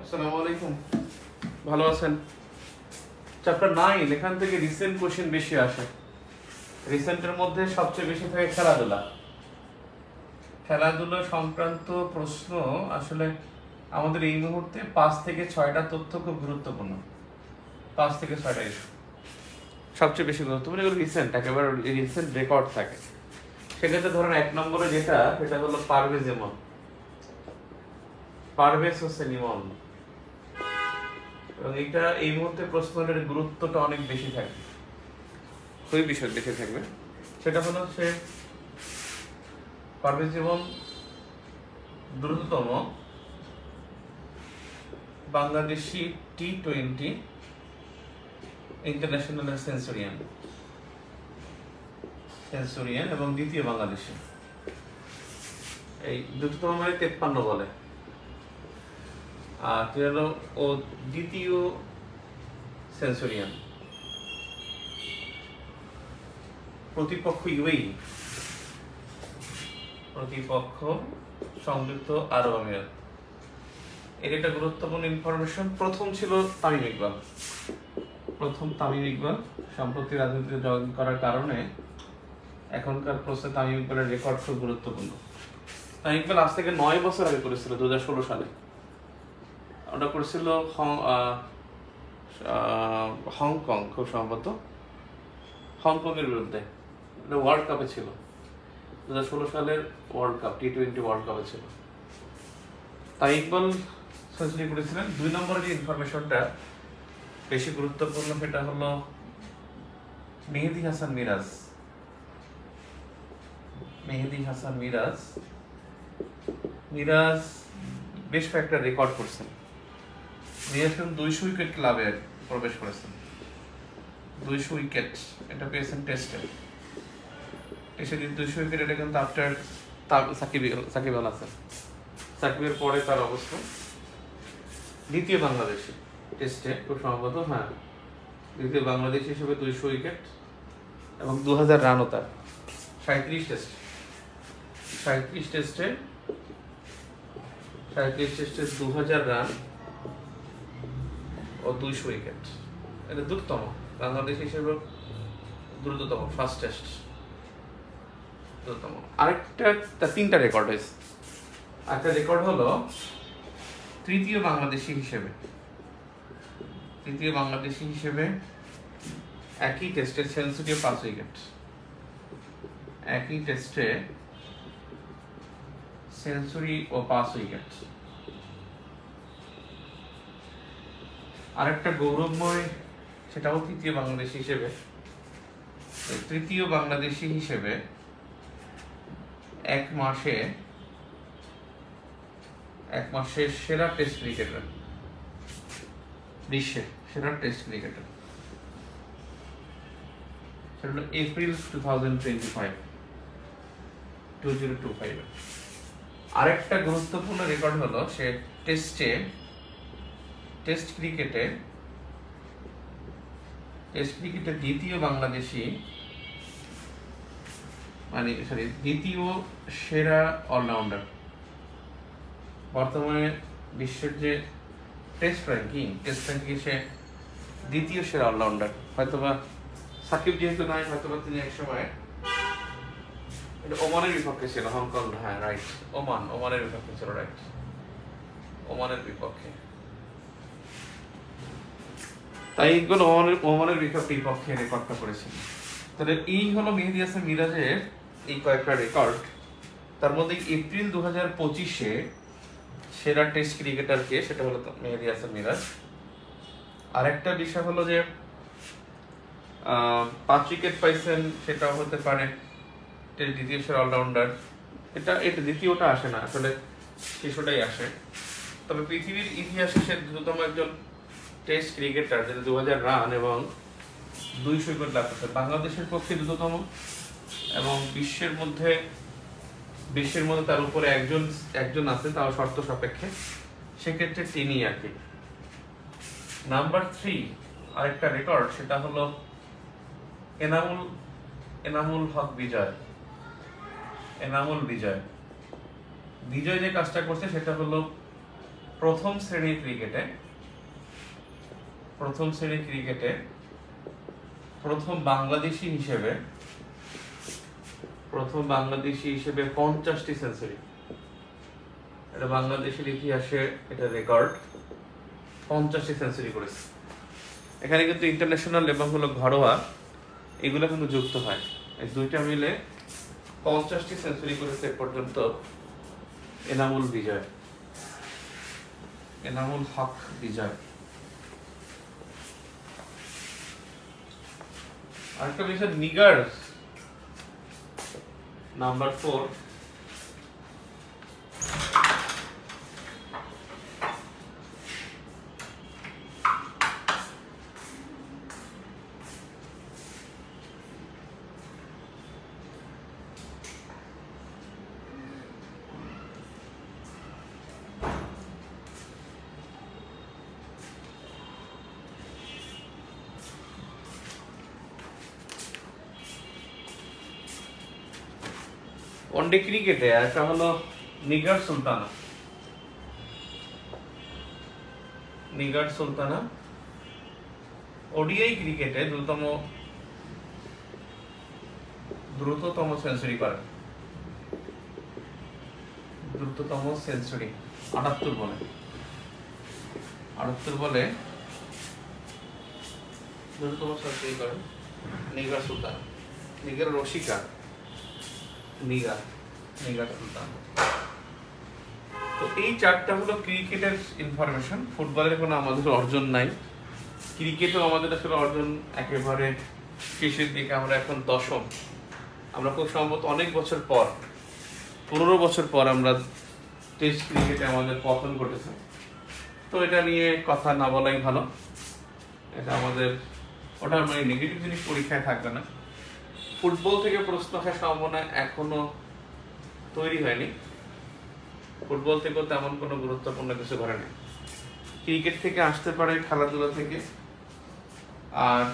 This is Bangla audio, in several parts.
আসসালামু আলাইকুম, ভালো আছেন? চ্যাপ্টার 9 এখান থেকে রিসেন্ট কোশ্চেন বেশি আসে। রিসেন্টের মধ্যে সবচেয়ে বেশি থাকে খেলাধুলা। খেলাধুলা সংক্রান্ত প্রশ্ন আসলে আমাদের এই মুহূর্তে 5 থেকে 6টা তথ্য খুব গুরুত্বপূর্ণ। 5 থেকে 6টা ইস্যু সবচেয়ে বেশি গুরুত্বপূর্ণ, এগুলো রিসেন্ট একেবারে রিসেন্ট রেকর্ড থাকে। সেক্ষেত্রে ধরেন 1 নম্বরে যেটা হলো পারভেজ ইমন, পারভেজ হোসেন ইমন, এবং এটা এই মুহূর্তে প্রশ্নের গুরুত্বটা অনেক বেশি থাকে, খুবই বিষয় বেশি থাকবে। সেটা হলো সে পারভেজ ইমন দ্রুততম বাংলাদেশি T20 ইন্টারন্যাশনাল সেঞ্চুরিয়ান এবং দ্বিতীয় বাংলাদেশি। এই দ্রুততম মানে 53 বলে, আর হলো ও দ্বিতীয় সেঞ্চুরিয়ান। প্রতিপক্ষ ইউএই, প্রতিপক্ষ সংযুক্ত আরব আমিরাত। এর একটা গুরুত্বপূর্ণ ইনফরমেশন। প্রথম ছিল তামিম ইকবাল, সম্প্রতি রাজনীতিতে জয়েন করার কারণে এখনকার প্রশ্নে তামিম ইকবালের রেকর্ড খুব গুরুত্বপূর্ণ। তামিম ইকবাল আজ থেকে 9 বছর আগে করেছিল, 2016 সালে। ওটা করেছিল হংকং, খুব সম্ভবত হংকংয়ের বিরুদ্ধে। এটা ওয়ার্ল্ড কাপে ছিল, 2016 সালের ওয়ার্ল্ড কাপ, T20 ওয়ার্ল্ড কাপে ছিল। তাই ইকবাল সেঞ্চুরি করেছিলেন। 2 নম্বরে যে ইনফরমেশনটা বেশি গুরুত্বপূর্ণ সেটা হলো মেহেদী হাসান মিরাজ বেশ কয়েকটা রেকর্ড করছেন। মিরাজ 200 উইকেট ক্লাবে প্রবেশ করেছেন, 200 উইকেট এটা পেয়েছেন টেস্টে। এসে 200 উইকেট, এটা কিন্তু আফটার সাকিব আল হাসান। সাকিবের পরে তার অবস্থা। দ্বিতীয় বাংলাদেশি টেস্টে, খুব সম্ভবত দ্বিতীয় বাংলাদেশি হিসেবে 200 উইকেট এবং 2000 রানও তার। 37 টেস্টে 2000 রান ও 200 উইকেট। এটা দ্রুততম বাংলাদেশ হিসেবে, দ্রুততম ফার্স্ট টেস্ট, দ্রুততম। আরেকটা 3টা রেকর্ড হয়েছে। একটা রেকর্ড হলো তৃতীয় বাংলাদেশি হিসেবে একই টেস্টে সেঞ্চুরি 5 উইকেট, একই টেস্টে সেঞ্চুরি ও 5 উইকেট। আরেকটা গৌরবময়, সেটাও তৃতীয় বাংলাদেশি হিসেবে 1 মাসে সেরা টেস্ট ক্রিকেটার, বিশ্বের সেরা টেস্ট ক্রিকেটার। সেটা হলো এপ্রিল 2025। আরেকটা গুরুত্বপূর্ণ রেকর্ড হলো সে টেস্ট ক্রিকেটে দ্বিতীয় বাংলাদেশি, দ্বিতীয় সেরা অলরাউন্ডার। বর্তমানে বিশ্বের যে টেস্ট র্যাঙ্কিং সে দ্বিতীয় সেরা অলরাউন্ডার। হয়তোবা সাকিব যেহেতু নাই, হয়তোবা তিনি একসময় ওমানের বিপক্ষে ছিল, হংকং, রাইট, ওমানের বিপক্ষে ছিল, রাইট, ওমানের বিপক্ষে। তাই এগুলো ওমানের বিপক্ষে রেকর্ডটা করেছিল। তাহলে এই হলো মেহেদী হাসান মিরাজের এই কয়েকটা রেকর্ড। তার মধ্যে এপ্রিল 2025-এ সেরা টেস্ট ক্রিকেটারকে, সেটা হলো মেহেদী হাসান মিরাজ। আরেকটা বিষয় হলো যে 5 উইকেট পাইছেন, সেটাও হতে পারে দ্বিতীয় সেরা অলরাউন্ডার। এটা দ্বিতীয়টা আসে না আসলে, শিশুটাই আসে। তবে পৃথিবীর ইতিহাসে সে দ্রুততম একজন টেস্ট ক্রিকেটার, যেটা 2000 রান এবং 200 উইকেট লাভ করছে। বাংলাদেশের পক্ষে দ্রুততম, এবং বিশ্বের মধ্যে তার উপরে একজন আছে, তাও শর্ত সাপেক্ষে, সেক্ষেত্রে তিনি আর কি। নাম্বার 3 আরেকটা রেকর্ড, সেটা হলো এনামুল হক বিজয়। বিজয় যে কাজটা করছে সেটা হলো প্রথম শ্রেণীর ক্রিকেটে প্রথম বাংলাদেশি হিসেবে 50টি সেঞ্চুরি। এটা বাংলাদেশের ইতিহাসে এটা রেকর্ড, 50টি সেঞ্চুরি করেছে। এখানে কিন্তু ইন্টারন্যাশনাল এবং হলো ঘরোয়া এগুলো কিন্তু যুক্ত হয়, এই দুইটা মিলে 50টি সেঞ্চুরি করেছে এ পর্যন্ত এনামুল হক বিজয়। আরেকটা বিষয় নিগার, নাম্বার 4। ওয়ানডে ক্রিকেটে একটা হলো নিগার সুলতানা। ওডিআই ক্রিকেটে দ্রুততম সেঞ্চুরি করেন, 78 বলে দ্রুততম সেঞ্চুরি করেন নিগার সুলতানা। নিগার রশিকা, নিগার সুলতান। তো এই চারটা হলো ক্রিকেটের ইনফরমেশন। ফুটবলের কোনো আমাদের অর্জন নাই, ক্রিকেটও আমাদের আসলে অর্জন একেবারে শেষের দিকে। আমরা এখন 10ম, আমরা খুব সম্ভবত অনেক বছর পর, 15 বছর পর আমরা টেস্ট ক্রিকেটে আমাদের পতন ঘটেছে। তো এটা নিয়ে কথা না বলাই ভালো, এটা আমাদের ওটা মানে নেগেটিভ জিনিস পরীক্ষায় থাকবে না। ফুটবল থেকে প্রশ্ন আসার সম্ভাবনা এখনো তৈরি হয়নি, ফুটবল থেকেও তেমন কোনো গুরুত্বপূর্ণ কিছু ঘটে নেই। ক্রিকেট থেকে আসতে পারে, খেলাধুলা থেকে, আর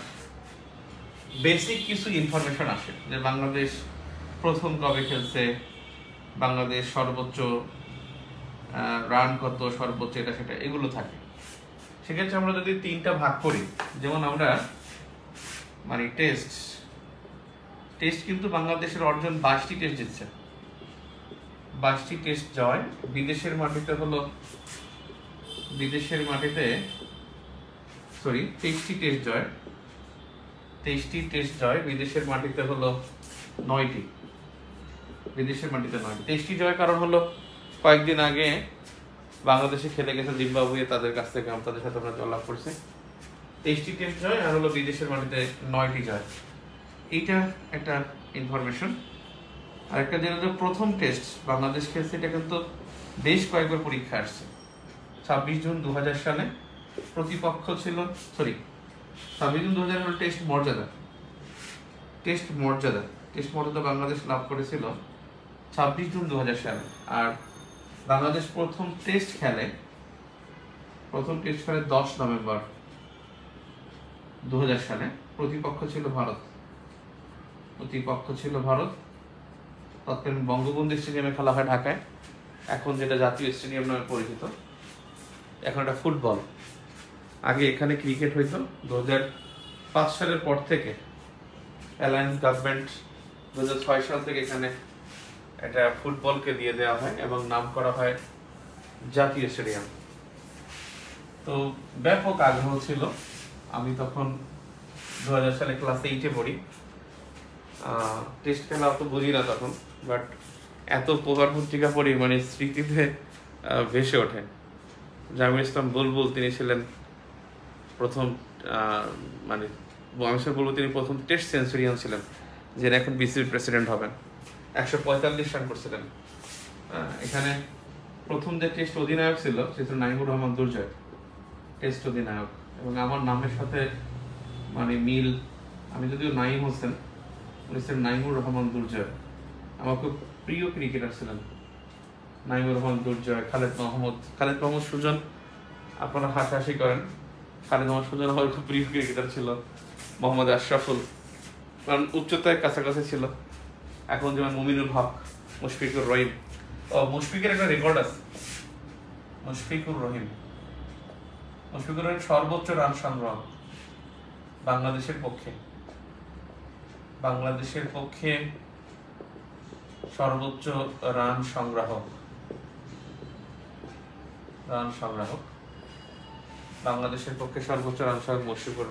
বেসিক কিছু ইনফরমেশন আসে যে বাংলাদেশ প্রথম কবে খেলছে, বাংলাদেশ সর্বোচ্চ রান কত, সর্বোচ্চ এটা সেটা, এগুলো থাকে। সেক্ষেত্রে আমরা যদি 3টা ভাগ করি, যেমন আমরা মানে টেস্ট কিন্তু বাংলাদেশের অর্জন 22টি টেস্ট জিতছে, 22টি টেস্ট জয়। বিদেশের মাটিতে 23টি টেস্ট জয়, 23টি টেস্ট জয়। বিদেশের মাটিতে 9টি, 23টি জয়। কারণ কয়েকদিন আগে বাংলাদেশে খেলে গেছে জিম্বাবুয়ে, তাদের কাছ থেকে তাদের সাথে আমরা জয়লাভ করছি। 23টি টেস্ট জয়, আর বিদেশের মাটিতে 9টি জয়। এইটা একটা ইনফরমেশন। আর একটা যেটা প্রথম টেস্ট বাংলাদেশ খেলছে, এটা কিন্তু বেশ কয়েকবার পরীক্ষা আসছে। 26 জুন 2000 সালে প্রতিপক্ষ ছিল 26 জুন 2000 হল টেস্ট মর্যাদা বাংলাদেশ লাভ করেছিল 26 জুন 2000 সালে। আর বাংলাদেশ প্রথম টেস্ট খেলে 10 নভেম্বর 2000 সালে। প্রতিপক্ষ ছিল ভারত। তৎকালীন বঙ্গবন্ধু স্টেডিয়ামে খেলা হয় ঢাকায়, এখন যেটা জাতীয় স্টেডিয়াম নামে পরিচিত। এখন এটা ফুটবল, আগে এখানে ক্রিকেট হইতো। 2005 সালের পর থেকে অ্যালায়েন্স গভর্নমেন্ট 2006 সাল থেকে এখানে এটা ফুটবলকে দিয়ে দেওয়া হয় এবং নাম করা হয় জাতীয় স্টেডিয়াম। তো ব্যাপক আগ্রহ ছিল। আমি তখন 2000 সালে ক্লাস 8-এ পড়ি। টেস্ট খেলা অত বুঝি না তখন, বাট এত প্রকার পত্রিকা পড়ি মানে স্মৃতিতে ভেসে ওঠে। জামিল ইসলাম বুলবুল তিনি ছিলেন প্রথম তিনি প্রথম টেস্ট সেঞ্চুরিয়ান ছিলেন, যিনি এখন বিসিবির প্রেসিডেন্ট হবেন। 145 রান করছিলেন। এখানে প্রথম যে টেস্ট অধিনায়ক ছিল সে ছিল নাইমুর রহমান দুর্জয়, টেস্ট অধিনায়ক। এবং আমার নামের সাথে মানে মিল, আমি যদিও নাইম হোসেন, উনি ছিলেন নাইমুর রহমান দুর্জয়। আমার খুব প্রিয় ক্রিকেটার ছিলেন নাইমুর রহমান দুর্জয়। খালেদ মাহমুদ সুজন, আপনারা হাসাহাসি করেন, খালেদ মাহমুদ সুজন আমার খুব প্রিয় ক্রিকেটার ছিল। মোহাম্মদ আশরাফুল, কারণ উচ্চতায় কাছাকাছি ছিল। এখন যেমন মুমিনুল হক, মুশফিকুর রহিম। মুশফিকের একটা রেকর্ড আছে, মুশফিকুর রহিম সর্বোচ্চ রান সংগ্রহ বাংলাদেশের পক্ষে সর্বোচ্চ রান সংগ্রাহক বাংলাদেশের পক্ষে সর্বোচ্চ রান সংগ্রাহক মুশফিকুর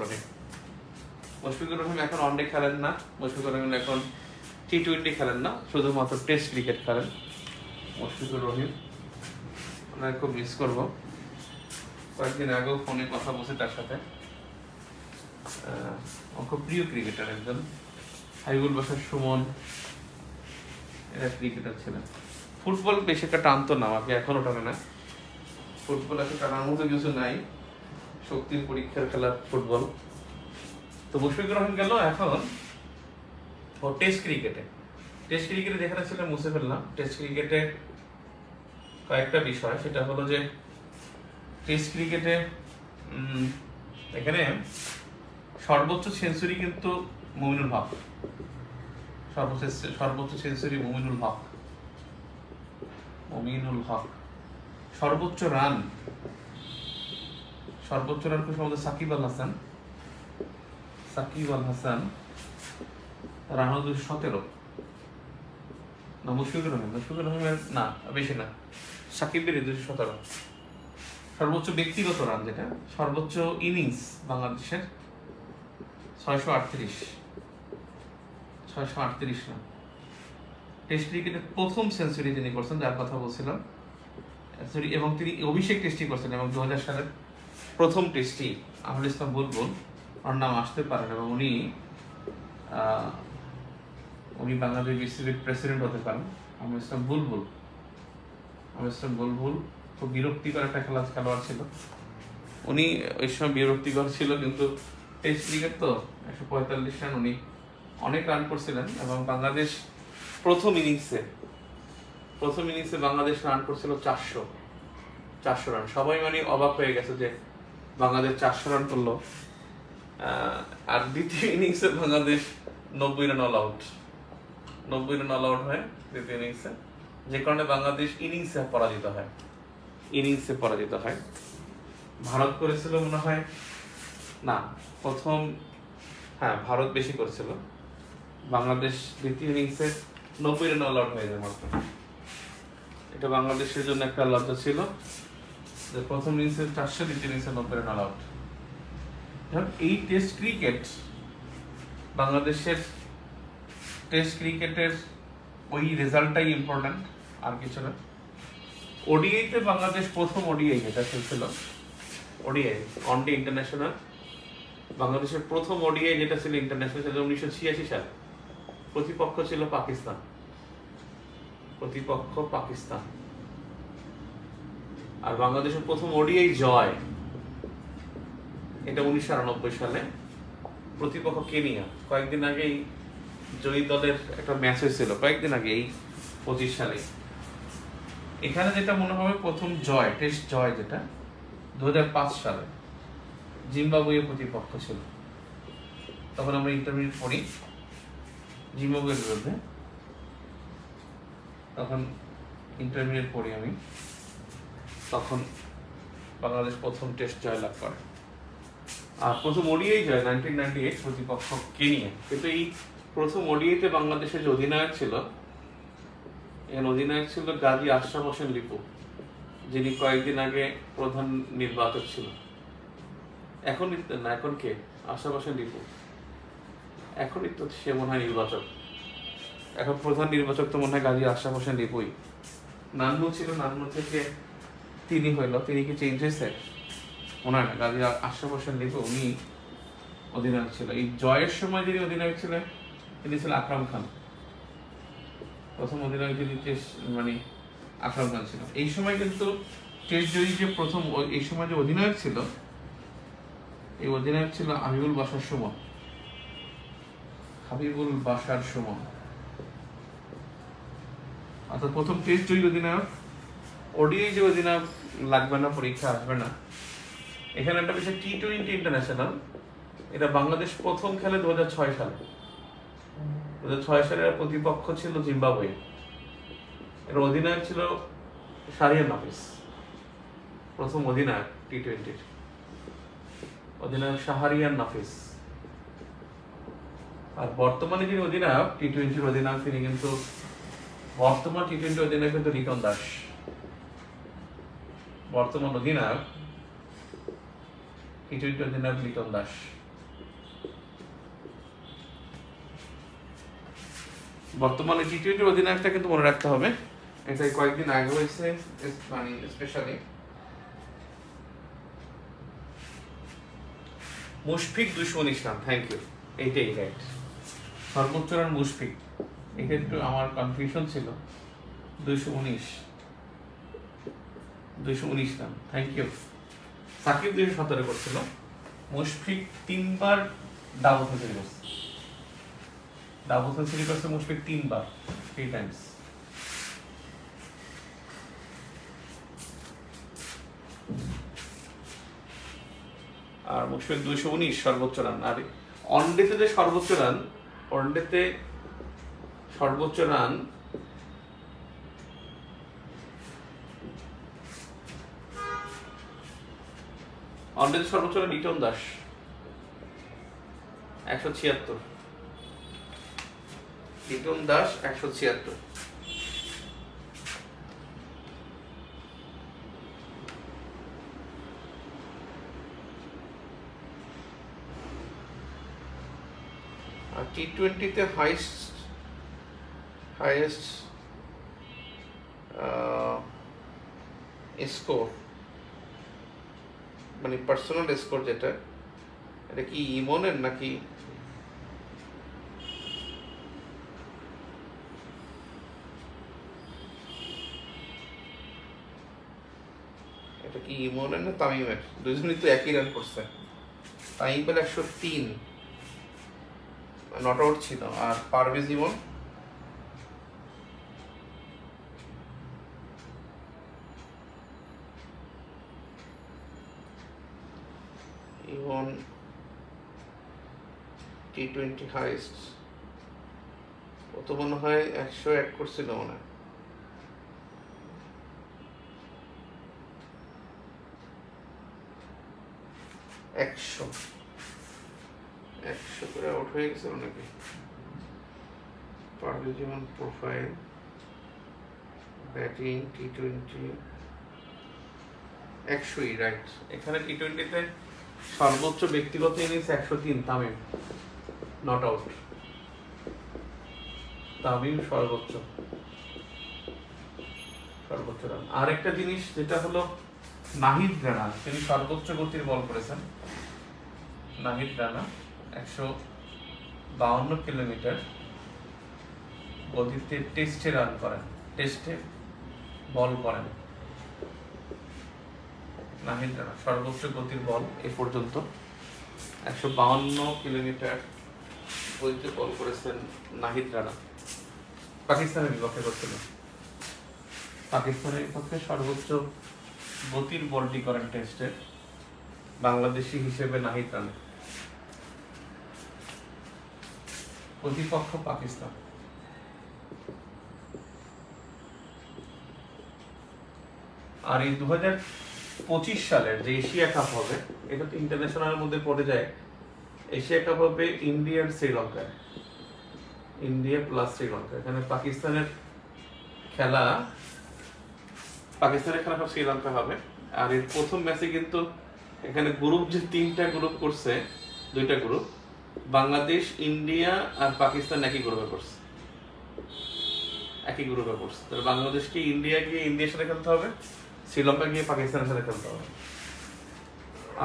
রহিম এখন ওয়ানডে খেলেন না, মুশফিকুর রহিম এখন টি-20 খেলেন না, শুধুমাত্র টেস্ট ক্রিকেট খেলেন। মুশফিকুর রহিম আমরা খুব মিস করবো। কয়েকদিন আগেও ফোনে কথা বলছি তার সাথে, খুব প্রিয় ক্রিকেটার একজন। হাবিবুল বাশার সুমন এরা ক্রিকেটার ছিলেন। ফুটবল বেশি একটা টানতো না আমাকে, এখনো টানে না। ফুটবল একটা টানার মতো কিছু নাই, শক্তির পরীক্ষার খেলা ফুটবল। তো মুশফিকুর রহিম গেল এখন ও টেস্ট ক্রিকেটে যেখানে ছিল মুছে ফেললাম। টেস্ট ক্রিকেটে কয়েকটা বিষয়, সেটা হলো যে টেস্ট ক্রিকেটে এখানে সর্বোচ্চ সেঞ্চুরি কিন্তু মুমিনুল হক, সর্বোচ্চ সেঞ্চুরি মুমিনুল হক। সর্বোচ্চ রান খুব সম্ভবত সাকিব আল হাসান, রান 217 না, মুশফিকুর রহিমের না, বেশি না, সাকিবের 217। সর্বোচ্চ ব্যক্তিগত রান যেটা, সর্বোচ্চ ইনিংস বাংলাদেশের 638 রান। টেস্ট ক্রিকেটের প্রথম সেঞ্চুরি তিনি করছেন, যার কথা বলছিলাম, এবং তিনি অভিষেক টেস্টই করছেন। এবং 2000 সালের প্রথম টেস্টই আহমদ ইসলাম বুলবুল, ওর নাম আসতে পারেন, এবং উনি বাংলাদেশ বিসিবির প্রেসিডেন্ট হতে পারেন। আহমদ ইসলাম বুলবুল খুব বিরক্তিকর একটা খেলোয়াড় ছিল। উনি ওই সময় বিরক্তিকর ছিল, কিন্তু টেস্ট ক্রিকেট তো 145 রান, উনি অনেক রান করছিলেন। এবং বাংলাদেশ প্রথম ইনিংসে বাংলাদেশ রান করছিল 400 রান। সবাই মানে অবাক হয়ে গেছে যে বাংলাদেশ 400 রান করলো। আর দ্বিতীয় ইনিংসে বাংলাদেশ 90 রান অল আউট হয় দ্বিতীয় ইনিংসে, যে কারণে বাংলাদেশ ইনিংসে পরাজিত হয়। ভারত করেছিল মনে হয় না প্রথম, ভারত বেশি করেছিল। বাংলাদেশ দ্বিতীয় ইনিংসে 90 রান অল আউট হয়ে যায় মাত্র। এটা বাংলাদেশের জন্য একটা লজ্জা ছিল যে প্রথম ইনিংসে 400, দ্বিতীয় ইনিংসে 90 রান অল আউট। এই টেস্ট ক্রিকেট, বাংলাদেশের টেস্ট ক্রিকেটের ওই রেজাল্টটাই ইম্পর্টেন্ট, আর কিছু না। ওডিআইতে বাংলাদেশ প্রথম ওডিআই যেটা খেলছিল, ওডিআই ওয়ানডে ইন্টারন্যাশনাল, বাংলাদেশের প্রথম ওডিআই যেটা ছিল ইন্টারন্যাশনাল, সেটা 1986 সালে। প্রতিপক্ষ ছিল পাকিস্তান। আর বাংলাদেশের প্রথম ওডিআই জয় এটা 1998 সালে, প্রতিপক্ষ কেনিয়া। কয়েকদিন আগেই জয়ী দলের একটা ম্যাচ হয়েছিল, কয়েকদিন আগে, এই 25 সালে। এখানে যেটা মনে হবে প্রথম জয়, টেস্ট জয় যেটা 2005 সালে জিম্বাবুয়ে প্রতিপক্ষ ছিল। তখন আমরা ইন্টারমিডিয়েট পড়ি, জিম্বাবুয়ের বিরুদ্ধে, তখন ইন্টারমিডিয়েট পড়ি আমি। তখন বাংলাদেশ প্রথম টেস্ট জয় লাভ করে। আর প্রথম ওডিআই জয় 1998, প্রতিপক্ষ কেনিয়া। কিন্তু এই প্রথম ওডিআইতে বাংলাদেশের যে অধিনায়ক ছিল, গাজী আশরাফ হোসেন লিপু, যিনি কয়েকদিন আগে প্রধান নির্বাচক ছিল। এখন কে? আশরাফ হোসেন লিপু এখনই তো সে মনে হয় নির্বাচক। এখন প্রধান নির্বাচক তো মনে হয় গাজী আশরাফ হোসেন লিপুই। নান্নু ছিল, নান্নু থেকে তিনি কি চেঞ্জ হয়েছে মনে হয় না। গাজী আশরাফ হোসেন লিপু উনি অধিনায়ক ছিল। এই জয়ের সময় যিনি অধিনায়ক ছিলেন তিনি ছিলেন আকরাম খান। প্রথম অধিনায়ক যিনি মানে আকরাম খান ছিল। এই সময় কিন্তু টেস্ট জয়ী যে প্রথম এই সময় যে অধিনায়ক ছিল, এই অধিনায়ক ছিল হাবিবুল বাশার সুমন। হাবিবুল বাশার সুমন অর্থাৎ প্রথম টেস্ট জয়ী অধিনায়ক। ওডিআই যে অধিনায়ক লাগবে না, পরীক্ষা আসবে না। এখানে একটা বিষয় টি-20 ইন্টারন্যাশনাল, এটা বাংলাদেশ প্রথম খেলে 2006 সালে। 2006 সালের প্রতিপক্ষ ছিল জিম্বাবুয়ে। এর অধিনায়ক ছিল শাহরিয়ার নাফিস, প্রথম অধিনায়ক টি-20 অধিনায়ক শাহরিয়ার নাফিস। আর বর্তমানে যিনি অধিনায়ক টি-20 অধিনায়ক, তিনি কিন্তু বর্তমান টি-20 অধিনায়ক কিন্তু লিটন দাস। বর্তমান অধিনায়ক টি-20 অধিনায়ক লিটন দাস। বর্তমানে টি-20 অধিনায়কটা কিন্তু মনে রাখতে হবে, এটা কয়েকদিন আগে হয়েছে, মানে specially Mushfiq 219 run. Thank you, এইটাই রাইট, সর্বোচ্চ রান মুশফিক। এটা একটু আমার কনফিউশন ছিল, 219 রান। Thank you. সাকিব 217 করছিল, মুশফিক 3 বার ডাবল সেঞ্চুরি করছে। ডাবল সেঞ্চুরি করছে মুশফিক 3 বার, 3 টাইমস। আর মুশফিক 219 সর্বোচ্চ রান। আর ওয়ানডেতে যে সর্বোচ্চ রান, ওয়ানডেতে সর্বোচ্চ রান লিটন দাস 176, লিটন দাস 176। আর টি-20-তে হাইয়েস্ট স্কোর, মানে পার্সোনাল স্কোর যেটা, এটা কি ইমনের নাকি এটা কি ইমনের না তামিমের? দুজনই তো একই রান করছে। তামিম পেল 103, নট আউট ছিল। আর পারভেজ ইমন টি-20 হাইস্ট কত মনে হয় 101 করছিল মনে হয়। 100 করে আউট হয়ে গেছিল নাকি? পারভেজ ইমন প্রোফাইল ব্যাটিং টি-20 100ই রাইট। এখানে টি-20-তে সর্বোচ্চ ব্যক্তিগত innings 103, Tamim not out. Tamim সর্বোচ্চ রান। আর একটা জিনিস যেটা হলো নাহিদ রানা, তিনি সর্বোচ্চ গতির বল করেছেন। নাহিদ রানা 152 কিলোমিটার গতিতে টেস্টে রান করেন, টেস্টে বল করেন। নাহিদ রানা সর্বোচ্চ গতির বল এ পর্যন্ত 152 কিলোমিটার গতিতে বল করেছেন নাহিদ রানা। পাকিস্তানের বিপক্ষে করছিল, পাকিস্তানের বিপক্ষে সর্বোচ্চ গতির বলটি করেন টেস্টে বাংলাদেশি হিসেবে নাহিদ রানা। প্রতিপক্ষ পাকিস্তান। আর এই 2025 সালের যে এশিয়া কাপ হবে, এটা তো ইন্টারন্যাশনালের মধ্যে পড়ে যায়। এশিয়া কাপ হবে ইন্ডিয়া আর শ্রীলঙ্কায়, ইন্ডিয়া প্লাস শ্রীলঙ্কা। এখানে পাকিস্তানের খেলা সব শ্রীলঙ্কা হবে। আর এর প্রথম ম্যাচে কিন্তু এখানে গ্রুপ যে 3টা গ্রুপ করছে, 2টা গ্রুপ, বাংলাদেশ, ইন্ডিয়া আর পাকিস্তান একই গ্রুপে করছে, তাহলে বাংলাদেশকে ইন্ডিয়ার সাথে খেলতে হবে, শ্রীলঙ্কা গিয়ে পাকিস্তানের সাথে খেলতে হবে।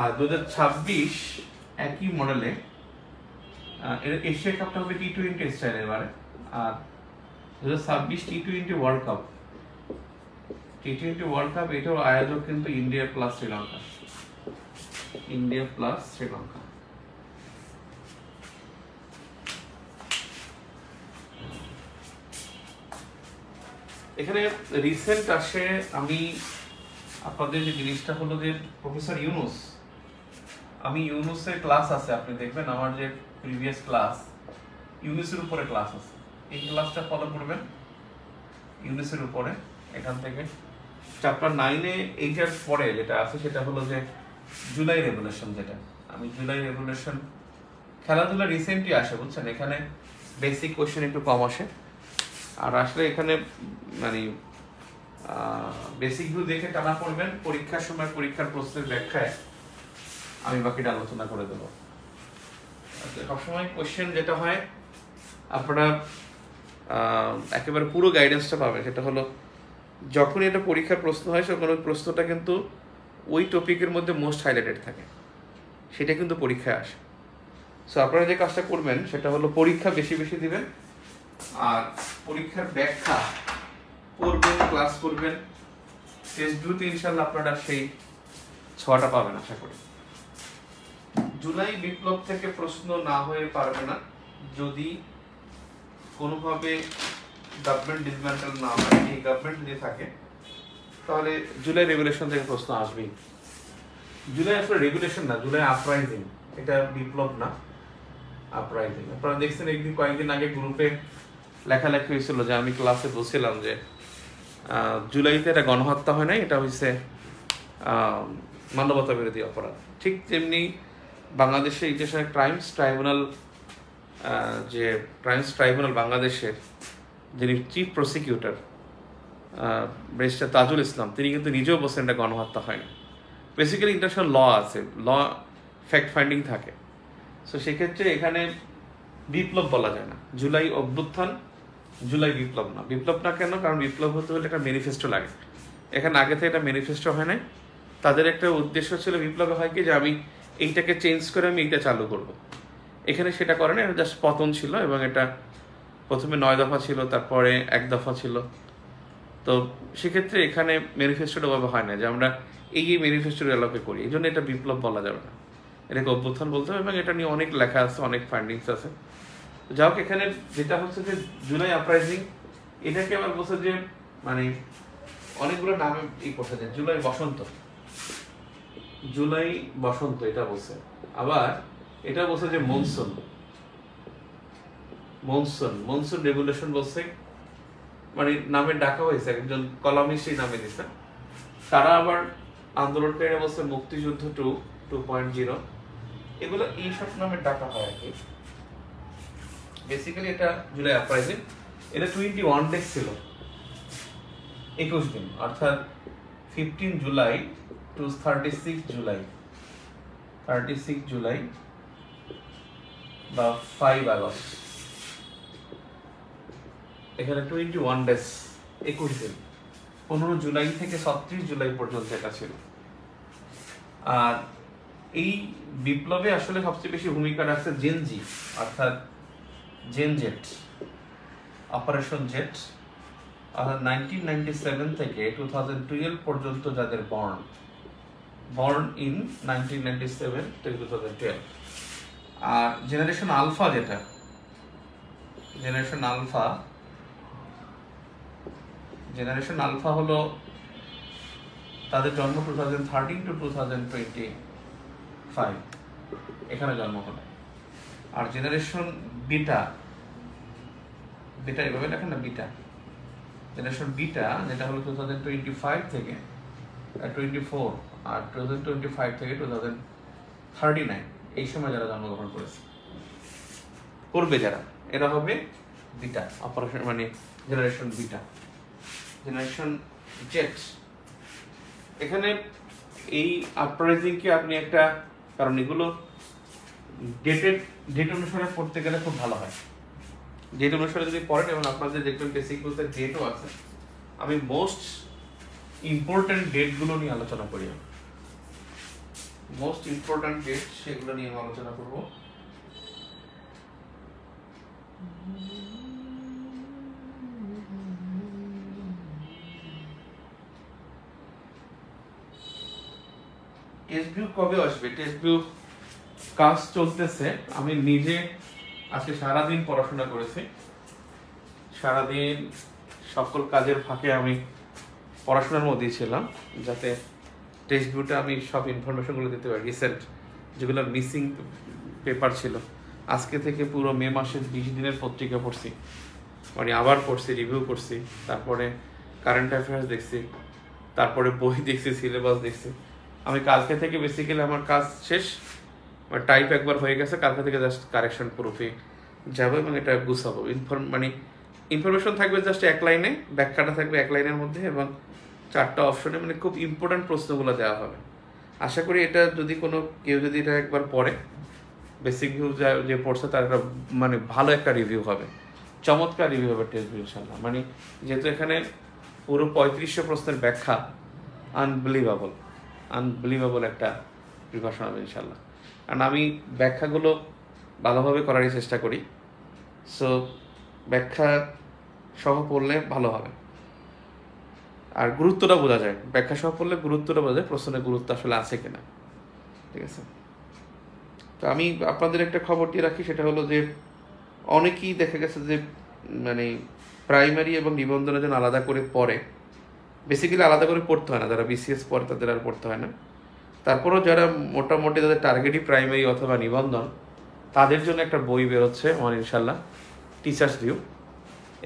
আর 2026 একই মডেলে এশিয়া কাপটা হবে টি-20 স্টাইল এবারে। আর 2026 টি-20 ওয়ার্ল্ড কাপ টি-20 ওয়ার্ল্ড কাপ এটাও আয়োজক কিন্তু India plus Sri Lanka. India plus Sri Lanka. এখানে রিসেন্ট আসে আমি আপনাদের যে জিনিসটা হলো যে প্রফেসর ইউনুস, আমি ইউনুসের ক্লাস আছে, আপনি দেখবেন আমার যে প্রিভিয়াস ক্লাস ইউনুসের উপরে ক্লাস আছে, এই ক্লাসটা ফলো করবেন ইউনুসের উপরে। এখান থেকে চ্যাপ্টার 9-এ এইটার পরে যেটা আছে সেটা হলো যে জুলাই রেভলিউশন, যেটা আমি জুলাই রেভলিউশন খেলাধুলা রিসেন্টলি আসে বুঝছেন, এখানে বেসিক কোয়েশ্চেন একটু কম আসে, আর আসলে এখানে মানে বেসিকগুলো দেখে টানা পড়বেন, পরীক্ষার সময় পরীক্ষার প্রশ্নের ব্যাখ্যায় আমি বাকিটা আলোচনা করে দেবো। সবসময় কোয়েশ্চেন যেটা হয় আপনারা একেবারে পুরো গাইডেন্সটা পাবেন, সেটা হলো যখন এটা পরীক্ষার প্রশ্ন হয় তখন ওই প্রশ্নটা কিন্তু ওই টপিকের মধ্যে মোস্ট হাইলাইটেড থাকে, সেটা কিন্তু পরীক্ষায় আসে। সো আপনারা যে কাজটা করবেন সেটা হলো পরীক্ষা বেশি বেশি দিবেন, আর পরীক্ষার ব্যাখ্যা করবেন, ক্লাস করবেন। টেস্টগুলোতে ইনশাল্লাহ আপনারা সেই 6টা পাবেন আশা করি। জুলাই বিপ্লব থেকে প্রশ্ন না হয়ে পারবে না যদি কোনোভাবে গভর্নমেন্ট ডিসম্যান্টেল না হয়, এই গভর্নমেন্ট যদি থাকে তাহলে জুলাই রেগুলেশন থেকে প্রশ্ন আসবেই। জুলাই আসলে রেগুলেশন না, জুলাই আপরাইজিং, এটা বিপ্লব না, আপরাইজিং। আপনারা দেখছেন একদিন কয়েকদিন আগে গ্রুপে লেখালেখি হয়েছিল যে আমি ক্লাসে বলছিলাম যে জুলাইতে এটা গণহত্যা হয় নাই, এটা হচ্ছে মানবতা বিরোধী অপরাধ। ঠিক তেমনি বাংলাদেশের ইন্টারন্যাশনাল ক্রাইমস ট্রাইব্যুনাল, যে ক্রাইমস ট্রাইব্যুনাল বাংলাদেশের যিনি chief prosecutor barrister Tajul Islam, তিনি কিন্তু নিজেও বলছেন এটা গণহত্যা হয়নি। বেসিক্যালি ইন্টারন্যাশনাল ল আছে, ল ফ্যাক্ট ফাইন্ডিং থাকে। সো সেক্ষেত্রে এখানে বিপ্লব বলা যায় না, জুলাই অভ্যুত্থান, জুলাই বিপ্লব না। বিপ্লব না কেন? কারণ বিপ্লব হতে হলে একটা ম্যানিফেস্টো লাগে, এখানে আগে থেকে একটা ম্যানিফেস্টো হয় নাই। তাদের একটা উদ্দেশ্য ছিল বিপ্লবে হয় কি যে আমি এইটাকে চেঞ্জ করে আমি এইটা চালু করব, এখানে সেটা করে না, এটা জাস্ট পতন ছিল। এবং এটা প্রথমে 9 দফা ছিল, তারপরে 1 দফা ছিল। তো সেক্ষেত্রে এখানে ম্যানিফেস্টোটা ওভাবে হয় না যে আমরা এই ম্যানিফেস্টো ডেভেলপে করি, এই জন্য এটা বিপ্লব বলা যাবে না, এটাকে অভ্যুত্থান বলতে হবে। এবং এটা নিয়ে অনেক লেখা আছে, অনেক ফাইন্ডিংস আছে। যাই হোক, এখানে যেটা হচ্ছে যে জুলাই আপরাইজিং, এটাকে আবার বলছে যে মানে অনেকগুলো নামে করতে যায়, জুলাই বসন্ত, জুলাই বসন্ত এটা বলছে। আবার এটা বলছে যে মনসুন, মনসুন মনসুন রেগুলেশন বলছে, মানে নামে ডাকা হয়েছে, একজন কলামিস্ট এই নামে দিচ্ছে। তারা আবার আন্দোলনকারীরা বলছে মুক্তিযুদ্ধ 2.0, এগুলো এইসব নামে ডাকা হয় আর কি। বেসিক্যালি এটা জুলাই আপরাইজিং, এটা 21 ডেজ ছিল, 21 দিন, অর্থাৎ 15 জুলাই টু 36 জুলাই, 36 জুলাই বা 5 আগস্ট, এখানে 21 ডেজ, 21 দিন, 15 জুলাই থেকে 36 জুলাই পর্যন্ত এটা ছিল। আর এই বিপ্লবে আসলে সবচেয়ে বেশি ভূমিকা রাখছে জেনজি, অর্থাৎ জেনজেট, অপারেশন জেট, অর্থাৎ 1997 থেকে 2012 পর্যন্ত যাদের বর্ন ইন 1997 থেকে 2012। আর জেনারেশন আলফা, যেটা জেনারেশন আলফা হলো তাদের জন্ম 2013 to 2025, এখানে জন্ম হলো। আর জেনারেশন বিটা এভাবে লেখেন না, বিটা, জেনারেশন বিটা যেটা হলো 2025 থেকে 24, আর 2025 থেকে 2039, এই সময় যারা জন্মগ্রহণ করবে যারা, এরা হবে বিটা অপারেশন, মানে জেনারেশন বিটা। জেনারেশন জেট, এখানে এই আপরাইজিং কি আপনি একটা, কারণ এগুলো ডেট অনুসারে পড়তে গেলে খুব ভালো হয়। ডেট অনুসারে যদি পড়েন, এবং আপনাদের দেখবেন বেসিক বলতে ডেটও আছে, আমি মোস্ট ইম্পর্টেন্ট ডেটগুলো নিয়ে আলোচনা করি, মোস্ট ইম্পর্টেন্ট ডেট সেগুলো নিয়ে আলোচনা করব। টেস্ট ভিউ কবে আসবে? টেস্ট ভিউ কাজ চলতেছে। আমি নিজে আজকে সারাদিন পড়াশোনা করেছি, সারাদিন সকল কাজের ফাঁকে আমি পড়াশোনার মধ্যেই ছিলাম, যাতে টেক্সট ভিউটা আমি সব ইনফরমেশনগুলো দিতে পারি। রিসেন্ট যেগুলো মিসিং পেপার ছিল, আজকে থেকে পুরো মে মাসের 20 দিনের পত্রিকা পড়ছি, মানে আবার পড়ছি, রিভিউ করছি, তারপরে কারেন্ট অ্যাফেয়ার্স দেখছি, তারপরে বই দেখছি, সিলেবাস দেখছি। আমি কালকে থেকে বেসিক্যালি আমার কাজ শেষ, মানে টাইপ একবার হয়ে গেছে, কালকে থেকে জাস্ট কারেকশন প্রুফে যাবো এবং এটা গুছাবো। মানে ইনফরমেশন থাকবে জাস্ট এক লাইনে, ব্যাখ্যাটা থাকবে এক লাইনের মধ্যে এবং 4টা অপশনে, মানে খুব ইম্পর্টেন্ট প্রশ্নগুলো দেওয়া হবে। আশা করি এটা যদি কেউ যদি এটা একবার পড়ে, বেসিক ভিউ যে পড়ছে তার একটা মানে ভালো একটা রিভিউ হবে, চমৎকার রিভিউ হবে টেস্ট ভিউ ইনশাল্লাহ। মানে যেহেতু এখানে পুরো 3500 প্রশ্নের ব্যাখ্যা, আনবিলিভেবল একটা প্রিপারেশন হবে ইনশাল্লাহ। কারণ আমি ব্যাখ্যাগুলো ভালোভাবে করারই চেষ্টা করি, সো ব্যাখ্যা সহ পড়লে ভালো হবে আর গুরুত্বটা বোঝা যায়। ব্যাখ্যা সহ পড়লে গুরুত্বটা বোঝা যায়, প্রশ্নের গুরুত্ব আসলে আছে কিনা। ঠিক আছে, তো আমি আপনাদের একটা খবর দিয়ে রাখি, সেটা হলো যে অনেকেই দেখা গেছে যে মানে প্রাইমারি এবং নিবন্ধনের জন্য আলাদা করে পড়ে, বেসিক্যালি আলাদা করে পড়তে হয় না, যারা বিসিএস পড়ে তাদের আর পড়তে হয় না। তারপরেও যারা মোটামুটি তাদের টার্গেটই প্রাইমারি অথবা নিবন্ধন, তাদের জন্য একটা বই বেরোচ্ছে আমার ইনশাল্লাহ, টিচার্স ভিউ।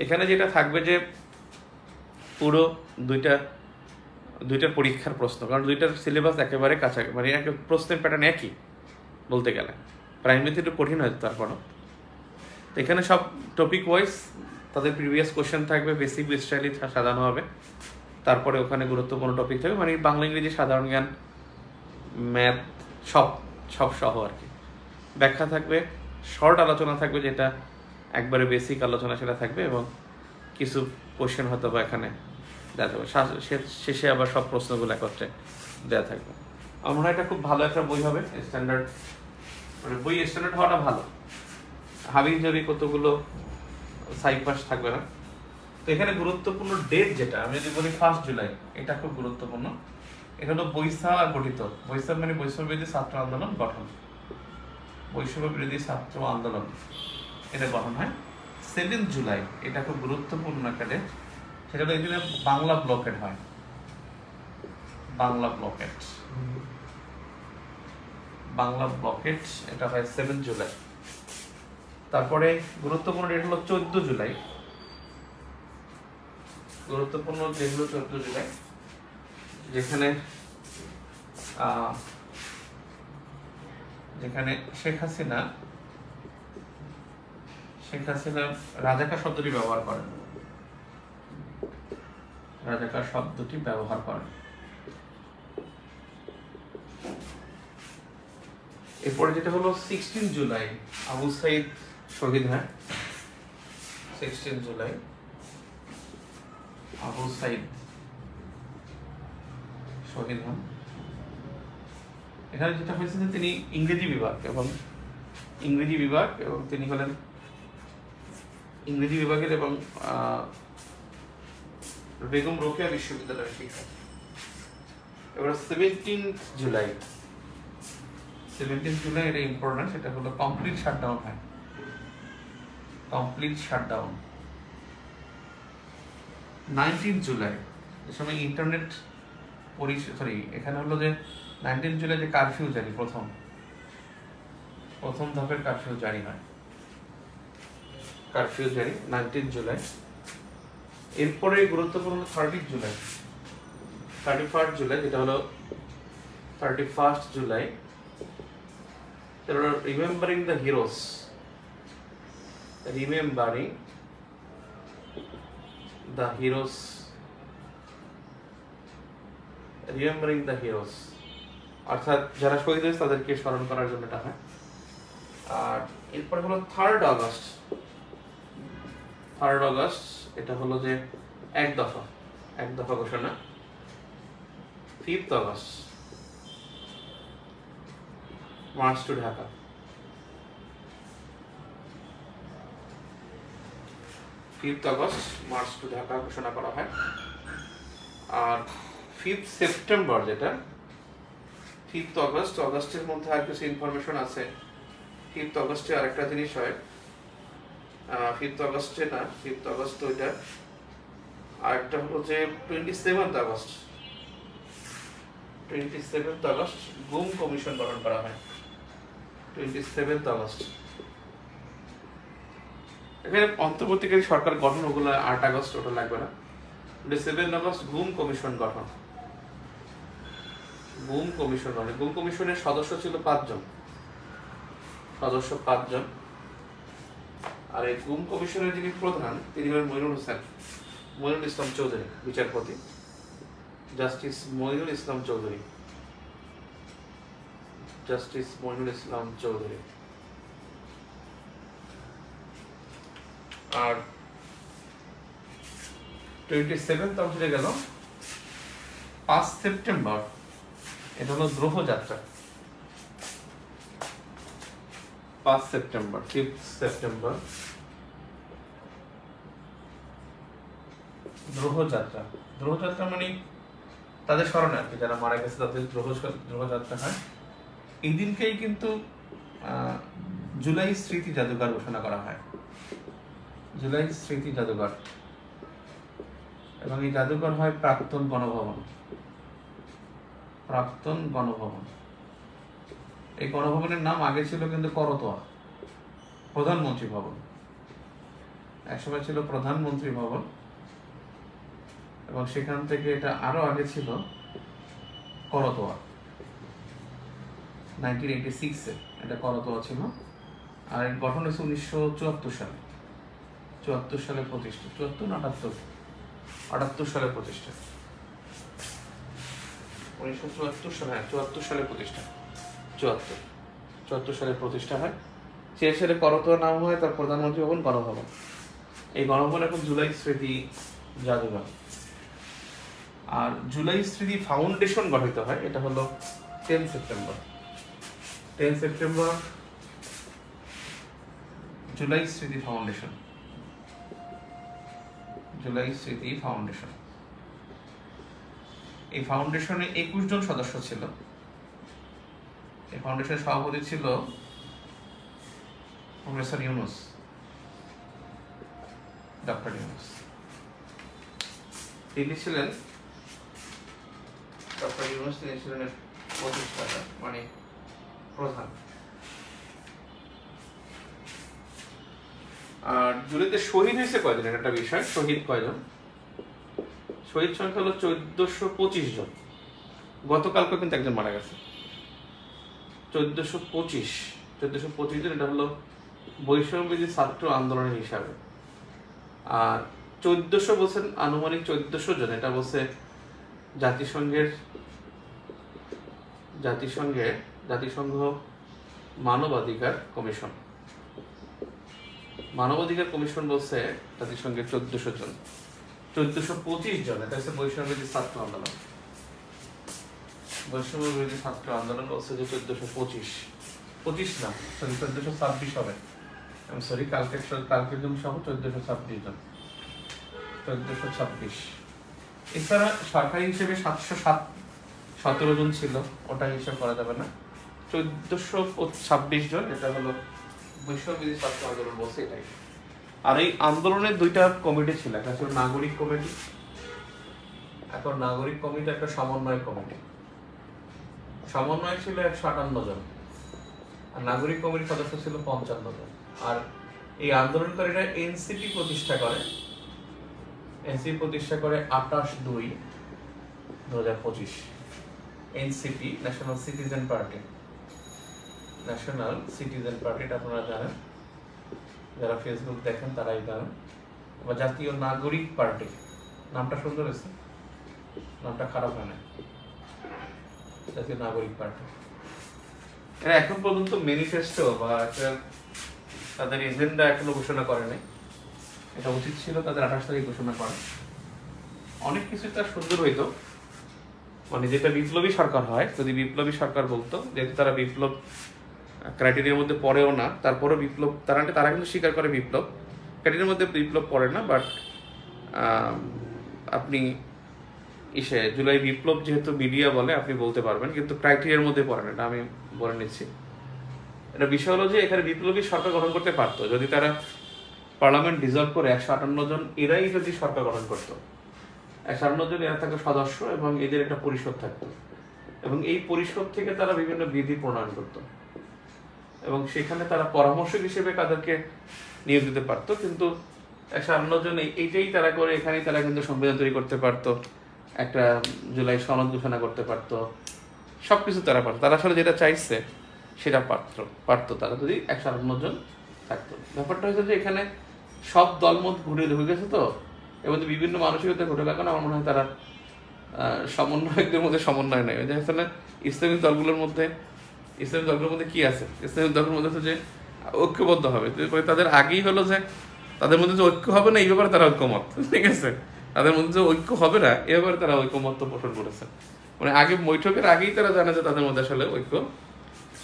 এখানে যেটা থাকবে যে পুরো দুইটার পরীক্ষার প্রশ্ন, কারণ দুইটার সিলেবাস একেবারে কাছাকাছি, মানে প্রশ্নের প্যাটার্ন একই বলতে গেলে, প্রাইমারিতে একটু কঠিন হয়তো তারপরও। তো এখানে সব টপিক ওয়াইজ তাদের প্রিভিয়াস কোশ্চেন থাকবে, বেসিক স্টাইলে সাজানো হবে, তারপরে ওখানে গুরুত্বপূর্ণ টপিক থাকবে, মানে বাংলা ইংরেজি সাধারণ জ্ঞান, ম্যাথ, সব সহ আর কি। ব্যাখ্যা থাকবে, শর্ট আলোচনা থাকবে, যেটা একবারে বেসিক আলোচনা সেটা থাকবে, এবং কিছু কোশ্চেন হয়তো বা এখানে দেওয়া থাকবে, শেষে আবার সব প্রশ্নগুলো একত্রে দেওয়া থাকবে। আমার মনে হয় এটা খুব ভালো একটা বই হবে, স্ট্যান্ডার্ড, মানে বই স্ট্যান্ডার্ড হওয়াটা ভালো, হাবি জাবি কতগুলো সাইপাস থাকবে না। তো এখানে গুরুত্বপূর্ণ ডেট যেটা আমি যদি বলি 1 জুলাই, এটা খুব গুরুত্বপূর্ণ। এটা হলো বৈশাখ গঠিত, বৈশাখ মানে বৈষম্য বিরোধী ছাত্র আন্দোলন গঠন, বৈষম্য বিরোধী ছাত্র আন্দোলন এটা গঠন হয় 7 জুলাই। এটা খুব গুরুত্বপূর্ণ একটা ডেট, সেটা হলো এই দিনে বাংলা ব্লকেট হয়, বাংলা ব্লকেট এটা হয় 7 জুলাই। তারপরে গুরুত্বপূর্ণ ডেট হলো 14 জুলাই, গুরুত্বপূর্ণ যেগুলো 14 জুলাই, যেখানে শেখ হাসিনা রাজাকার শব্দটি ব্যবহার করেন, এরপরে যেটা হলো 16 জুলাই আবু সাইদ শহীদ হয়, 16 জুলাই আবু সাইদ শহীদ হন। এখানে যেটা হয়েছে যে তিনি ইংরেজি বিভাগ এবং তিনি হলেন ইংরেজি বিভাগের এবং বেগম রোকেয়া বিশ্ববিদ্যালয়ের শিক্ষক। এবার 17 জুলাই এটা ইম্পর্টেন্ট, সেটা হলো কমপ্লিট শাটডাউন হয়, কমপ্লিট শাটডাউন। 19 জুলাই যে সময় ইন্টারনেট এখানে হলো যে 19 জুলাই যে কারফিউ জারি, প্রথম ধাপের কারফিউ জারি হয়, 19 জুলাই। এরপরে গুরুত্বপূর্ণ 31 জুলাই, যেটা হলো 31 জুলাই, রিমেম্বারিং দ্য হিরোস, অর্থাৎ যারা শহীদ হয়েছে তাদেরকে স্মরণ করার জন্য এটা হয়। আর এরপরে হলো 3rd আগস্ট, এটা হলো যে এক দফা ঘোষণা। 5th August march to Dhaka, 5th August march to Dhaka ঘোষণা করা হয়। আর 5th সেপ্টেম্বর যেটা 5th অগস্ট, অগস্টের মধ্যে আর কিছু ইনফরমেশন আছে। 5th অগস্টে আরেকটা জিনিস হয়, 5th অগস্টে না, 5th অগস্ট ওইটা, আরেকটা হলো যে 27th অগস্ট, 27th অগস্ট গুম কমিশন গঠন করা হয়। 27th অগস্ট এখানে অন্তর্বর্তীকালীন সরকার গঠন, ওগুলো 8 আগস্ট, ওটা লাগবে না। 27 আগস্ট গুম কমিশন গঠন। গুম কমিশন গঠন, গুম কমিশনের সদস্য ছিল 5 জন, সদস্য 5 জন। আর এই গুম কমিশনের যিনি প্রধান তিনি হলেন মইনুল ইসলাম চৌধুরী, বিচারপতি জাস্টিস মইনুল ইসলাম চৌধুরী, জাস্টিস মইনুল ইসলাম চৌধুরী। আর 27th অগস্টে গেল 5 সেপ্টেম্বর, এটা হলো দ্রোহযাত্রা। 5 সেপ্টেম্বর, 5th সেপ্টেম্বর দ্রোহযাত্রা। দ্রোহযাত্রা মানে তাদের স্মরণে আর কি, যারা মারা গেছে তাদের দ্রোহযাত্রা হয়। এই দিনকেই কিন্তু জুলাই স্মৃতি জাদুঘর ঘোষণা করা হয়, জুলাই স্মৃতি জাদুঘর। এবং এই জাদুঘর হয় প্রাক্তন গণভবন, প্রাক্তন গণভবন। এই গণভবনের নাম আগে ছিল কিন্তু করতোয়া, প্রধানমন্ত্রী ভবন। একসময় ছিল প্রধানমন্ত্রী ভবন, এবং সেখান থেকে এটা আরো আগে ছিল করতোয়া। 1986-এ এটা করতোয়া ছিল। আর এর গঠন হয়েছে 1974 সালে, 74 সালে প্রতিষ্ঠা, 74 না 78 সালে প্রতিষ্ঠা, 1974 সালে, 74 সালে প্রতিষ্ঠা, 74 সালে প্রতিষ্ঠা হয়। 76 সালে করতোয়া নাম হয় তার প্রধানমন্ত্রী ভবন গণভবন। এই গণভবন এখন জুলাই স্মৃতি জাদুঘর। আর জুলাই স্মৃতি ফাউন্ডেশন গঠিত হয়, এটা হলো 10 সেপ্টেম্বর। 10 সেপ্টেম্বর জুলাই স্মৃতি ফাউন্ডেশন, জুলাই স্মৃতি ফাউন্ডেশন। এই ফাউন্ডেশনে 21 জন সদস্য ছিল। এই ফাউন্ডেশনের সভাপতি ছিল প্রফেসর ইউনুস, ডক্টর ইউনুস। তিনি ছিলেন, ডক্টর ইউনুস তিনি ছিলেন প্রতিষ্ঠাতা, মানে প্রধান। আর জুলাইতে শহীদ হয়েছে কয়জন, একটা বিষয়, শহীদ কয়জন? শহীদ সংখ্যা হলো 1425 জন। গতকালকে কিন্তু একজন মারা গেছে। 1425 জন, এটা হলো বৈষম্যবিরোধী ছাত্র আন্দোলনের হিসাবে। আর 1400 বলছেন, আনুমানিক 1400 জন, এটা বলছে জাতিসংঘ মানবাধিকার কমিশন। মানবাধিকার কমিশন বলছে জাতিসংঘের 1400 জন। 1425 জন এটা হচ্ছে বৈষম্যবিরোধী ছাত্র আন্দোলন। বৈষম্যবিরোধী ছাত্র আন্দোলন বলছে যে 1425 না, সরি 1426 হবে। আমি সরি, কালকের জন সহ 1426 জন, 1426। এছাড়া সরকারি হিসেবে 717 জন ছিল, ওটা হিসাব করা যাবে না। 1426 জন, এটা হলো বৈষম্যবিরোধী ছাত্র আন্দোলন বলছে এটাই। আর এই আন্দোলনের 2টা কমিটি ছিল, একটা ছিল নাগরিক কমিটি, এখন নাগরিক কমিটি, একটা সমন্বয় কমিটি। সমন্বয় ছিল 158 জন, আর নাগরিক কমিটির সদস্য ছিল 55 জন। আর এই আন্দোলনকারীরা এনসিপি প্রতিষ্ঠা করে, 28/2/2025। NCP, national citizen party, national citizen party, এটা আপনারা জানেন, যারা ফেসবুক দেখেন তারাই জানেন। বা জাতীয় নাগরিক পার্টি, নামটা সুন্দর হয়েছে, নামটা খারাপ হয় না, জাতীয় নাগরিক পার্টি। এরা এখন পর্যন্ত ম্যানিফেস্টো বা তাদের এজেন্ডা এখনো ঘোষণা করে নাই। এটা উচিত ছিল তাদের 28 তারিখ ঘোষণা করে। অনেক কিছু তার সুন্দর হইতো, মানে যেটা বিপ্লবী সরকার হয়, যদি বিপ্লবী সরকার বলতো, যেহেতু তারা বিপ্লব ক্রাইটেরিয়ার মধ্যে পড়েও না, তারপরে বিপ্লব তারা কিন্তু স্বীকার করে বিপ্লব ক্রাইটেরিয়ার মধ্যে বিপ্লব পড়ে না, বাট আপনি জুলাই বিপ্লব যেহেতু মিডিয়া বলে আপনি বলতে পারবেন, কিন্তু ক্রাইটেরিয়ার মধ্যে পড়ে না, এটা আমি বলে নিচ্ছি। এটা বিষয় হলো যে এখানে বিপ্লবী সরকার গঠন করতে পারতো যদি তারা পার্লামেন্ট ডিজলভ করে 158 জন এরাই যদি সরকার গঠন করতো। 158 জন এরা থাকতো সদস্য এবং এদের একটা পরিষদ থাকতো, এবং এই পরিষদ থেকে তারা বিভিন্ন বিধি প্রণয়ন করতো এবং সেখানে তারা পরামর্শক হিসেবে তাদেরকে নিয়োগ দিতে পারতো। কিন্তু 158 জন এইটাই তারা করে, এখানেই তারা কিন্তু সংবিধান তৈরি করতে পারতো, একটা জুলাই সনদ ঘোষণা করতে পারতো, সবকিছু তারা পারতো। তারা আসলে যেটা চাইছে সেটা পারতো তারা যদি 158 জন থাকতো। ব্যাপারটা হচ্ছে যে এখানে সব দলমত ঘুরে ঢুকে গেছে, তো এবং বিভিন্ন মানসিকতা ঘটে লাগানো। আমার মনে হয় তারা সমন্বয়কদের মধ্যে সমন্বয় নেই। আসলে ইসলামিক দলগুলোর মধ্যে কি আছে? ইসলামিক দলগুলোর মধ্যে হচ্ছে যে ঐক্যবদ্ধ হবে, তাদের আগেই হলো যে তাদের মধ্যে যে ঐক্য হবে না এই ব্যাপারে তারা ঐক্যমত, ঠিক আছে? তাদের মধ্যে যে ঐক্য হবে না এ ব্যাপারে তারা ঐক্যমত পোষণ করেছে, মানে আগে বৈঠকের আগেই তারা জানে যে তাদের মধ্যে আসলে ঐক্য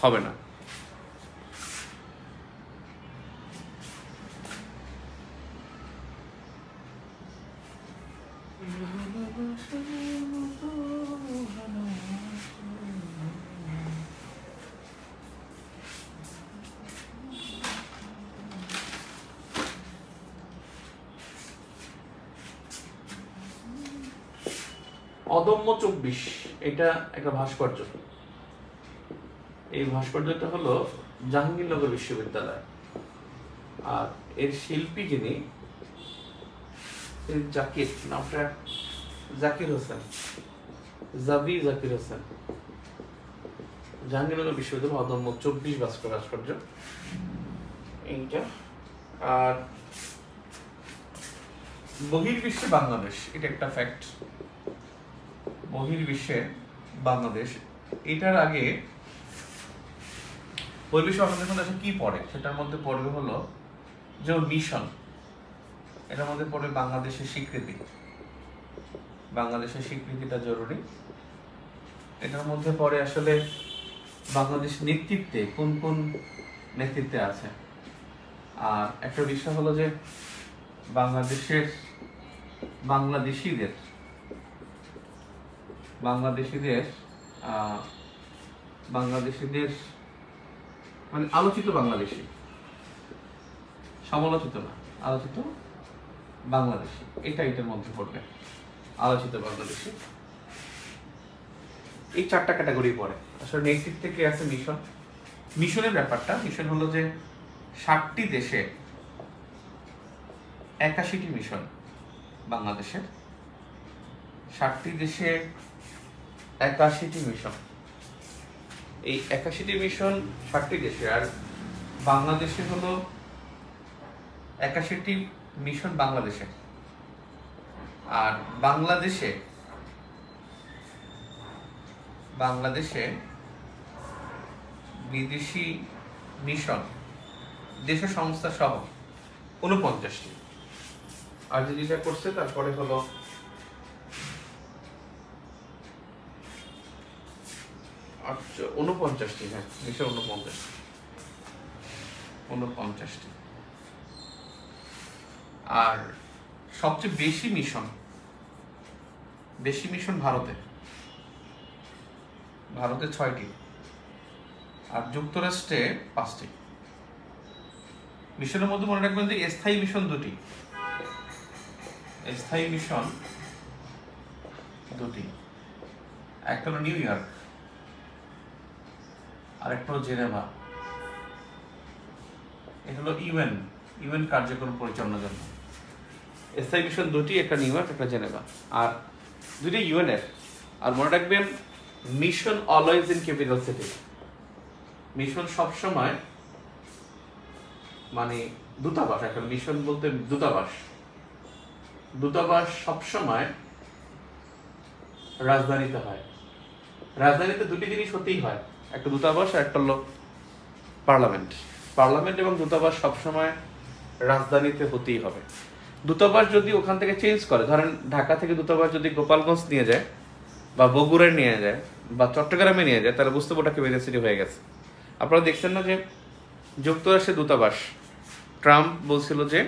হবে না। অদম্য 24 এটা একটা ভাস্কর্য। এই ভাস্কর্যটা হলো জাহাঙ্গীরনগর বিশ্ববিদ্যালয়, আর এর শিল্পী যিনি জাকির, নামটা জাকির হোসেন, জাকির হোসেন। জাহাঙ্গীরনগর বিশ্ববিদ্যালয় অদম্য 24 ভাস্কর্য এইটা। আর বহির্বিশ্বে বাংলাদেশ, এটা একটা ফ্যাক্ট। বহির্বিশ্বে বাংলাদেশ, এটার আগে বহির্বিশ্ব অর্গানাইজেশন দেশে কি পড়ে, সেটার মধ্যে পড়বে হলো যে মিশন, এটার মধ্যে পড়বে বাংলাদেশের স্বীকৃতি। বাংলাদেশের স্বীকৃতিটা জরুরি। এটার মধ্যে পড়ে আসলে বাংলাদেশ নেতৃত্বে কোন কোন নেতৃত্বে আছে। আর একটা বিষয় হলো যে বাংলাদেশিদের মানে আলোচিত বাংলাদেশি, সমালোচিত না, আলোচিত বাংলাদেশি, এটার মধ্যে পড়বে আলোচিত বাংলাদেশি। এই 4টা ক্যাটাগরি পড়ে। আসলে নেতৃত্বে কে আছে? মিশনের ব্যাপারটা, মিশন হলো যে 60টি দেশে 81টি মিশন বাংলাদেশের, 60টি দেশে 81টি মিশন। এই 81টি মিশন 60টি দেশে, আর বাংলাদেশে হলো 81টি মিশন বাংলাদেশে। আর বাংলাদেশে বিদেশি মিশন দেশের সংস্থা সহ 49টি। আর যেটা করছে তারপরে হলো 49টি, হ্যাঁ, 49টি। আর সবচেয়ে বেশি মিশন ভারতে 6টি, আর যুক্তরাষ্ট্রে 5টি। মিশনের মধ্যে মনে রাখবেন যে স্থায়ী মিশন 2টি, একটা হলো নিউ ইয়র্ক আর একটা হলো জেনেভা। এটা হলো ইউএন কার্যক্রম পরিচালনার জন্য স্থায়ী মিশন 2টি, একটা নিউ ইয়র্ক, একটা জেনেভা, আর 2টি ইউএন এর। আর মনে রাখবেন mission always in capital city. Mission সবসময় মানে দূতাবাস, একটা মিশন বলতে দূতাবাস সবসময় রাজধানীতে হয়। রাজধানীতে 2টি জিনিস হতেই হয়, একটা দূতাবাস আর একটা হলো পার্লামেন্ট এবং দূতাবাস সবসময় রাজধানীতে হতেই হবে। দূতাবাস যদি ওখান থেকে চেঞ্জ করে, ধরেন ঢাকা থেকে দূতাবাস যদি গোপালগঞ্জ নিয়ে যায় বা বগুড়ায় নিয়ে যায় বা চট্টগ্রামে নিয়ে যায়, তাহলে বুঝতে ওটা ক্যাপিটাল সিটি হয়ে গেছে। আপনারা দেখছেন না যে যুক্তরাষ্ট্রের দূতাবাস, ট্রাম্প বলছিল যে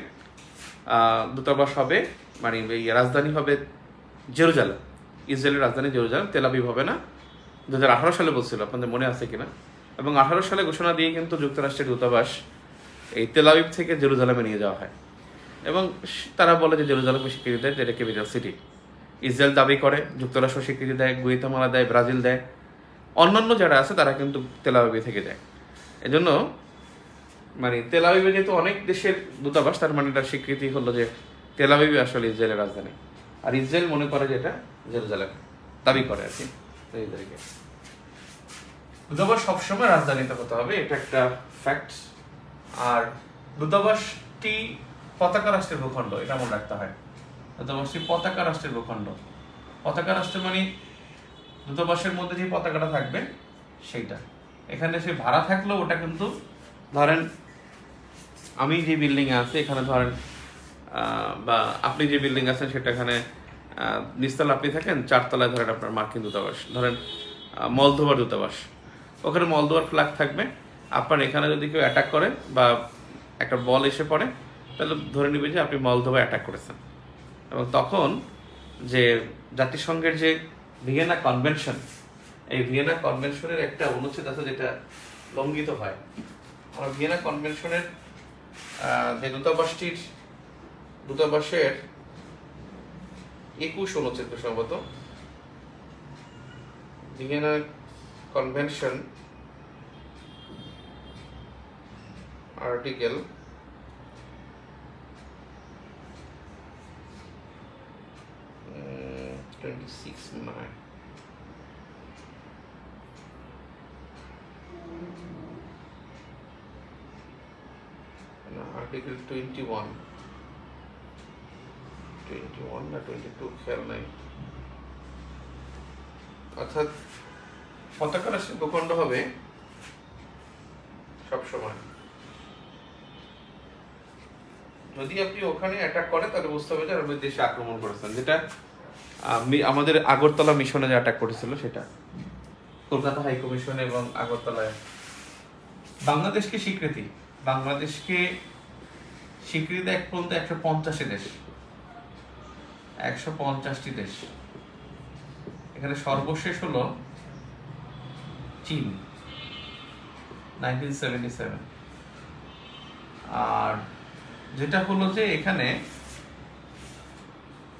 দূতাবাস হবে মানে রাজধানী হবে জেরুজালেম, ইসরায়েলের রাজধানী জেরুজালেম, তেল আবিব হবে না। 2018 সালে বলছিল, আপনাদের মনে আছে কিনা। এবং 18 সালে ঘোষণা দিয়ে কিন্তু যুক্তরাষ্ট্রের দূতাবাস এই তেল আবিব থেকে জেরুজালেমে নিয়ে যাওয়া হয়, এবং তারা বলে যে জেরুজালেমকে স্বীকৃতি দেয়, যেটা ক্যাপিটাল সিটি। ইসরায়েল দাবি করে, যুক্তরাষ্ট্র স্বীকৃতি দেয়, গুয়াতেমালা দেয়, ব্রাজিল দেয়, অন্যান্য যারা আছে তারা কিন্তু তেল আবিবে থেকে যায়। এজন্য মানে তেল আবিবে যেহেতু অনেক দেশের দূতাবাস, তার মানে এটার স্বীকৃতি হলো যে তেল আবিবে আসলে ইসরায়েলের রাজধানী, আর ইসরায়েল মনে করে যে এটা জেরুজালেম, দাবি করে আর কি। দূতাবাস সবসময় রাজধানীতে হতে হবে, এটা একটা ফ্যাক্ট। আর দূতাবাসটি পতাকা রাষ্ট্রের ভূখণ্ড, এটা মনে রাখতে হয়। দূতাবাসটি পতাকা রাষ্ট্রের ভূখণ্ড। পতাকা রাষ্ট্র মানে দূতাবাসের মধ্যে যে পতাকাটা থাকবে সেইটা। এখানে সে ভাড়া থাকলেও ওটা কিন্তু, ধরেন আমি যে বিল্ডিং এ আছি এখানে, ধরেন বা আপনি যে বিল্ডিং আছেন সেটা, এখানে নিচতলা আপনি থাকেন, 4 তলায় ধরেন আপনার মার্কিন দূতাবাস, ধরেন মলদোভার দূতাবাস, ওখানে মলদোভার ফ্ল্যাগ থাকবে। আপনার এখানে যদি কেউ অ্যাটাক করে বা একটা বল এসে পড়ে, তাহলে ধরে নিবে যে আপনি মলদোভা অ্যাটাক করেছেন। এবং তখন যে জাতিসংঘের যে ভিয়েনা কনভেনশন, এই ভিয়েনা কনভেনশনের একটা অনুচ্ছেদ আছে যেটা লঙ্ঘিত হয়। আমরা ভিয়েনা কনভেনশনের যে দূতাবাসের 21 অনুচ্ছেদ সম্ভবত, ভিয়েনা কনভেনশন আর্টিকেল 26 মনে হয়, আর্টিকেল 21 না 22 খেয়াল নাই। অর্থাৎ পতাকা রাষ্ট্রের ভূখণ্ড হবে সবসময়। যদি আপনি ওখানে অ্যাটাক করেন তাহলে বুঝতে হবে যে আপনি দেশে আক্রমণ করেছেন, যেটা আমাদের আগরতলা মিশনে যে অ্যাটাক করেছিল সেটা, কলকাতা হাই কমিশন এবং আগরতলায়। বাংলাদেশকে স্বীকৃতি দেয় এক পর্যন্ত 150 দেশ, 150টি দেশ। এখানে সর্বশেষ হলো চীন 1977। আর যেটা হলো যে এখানে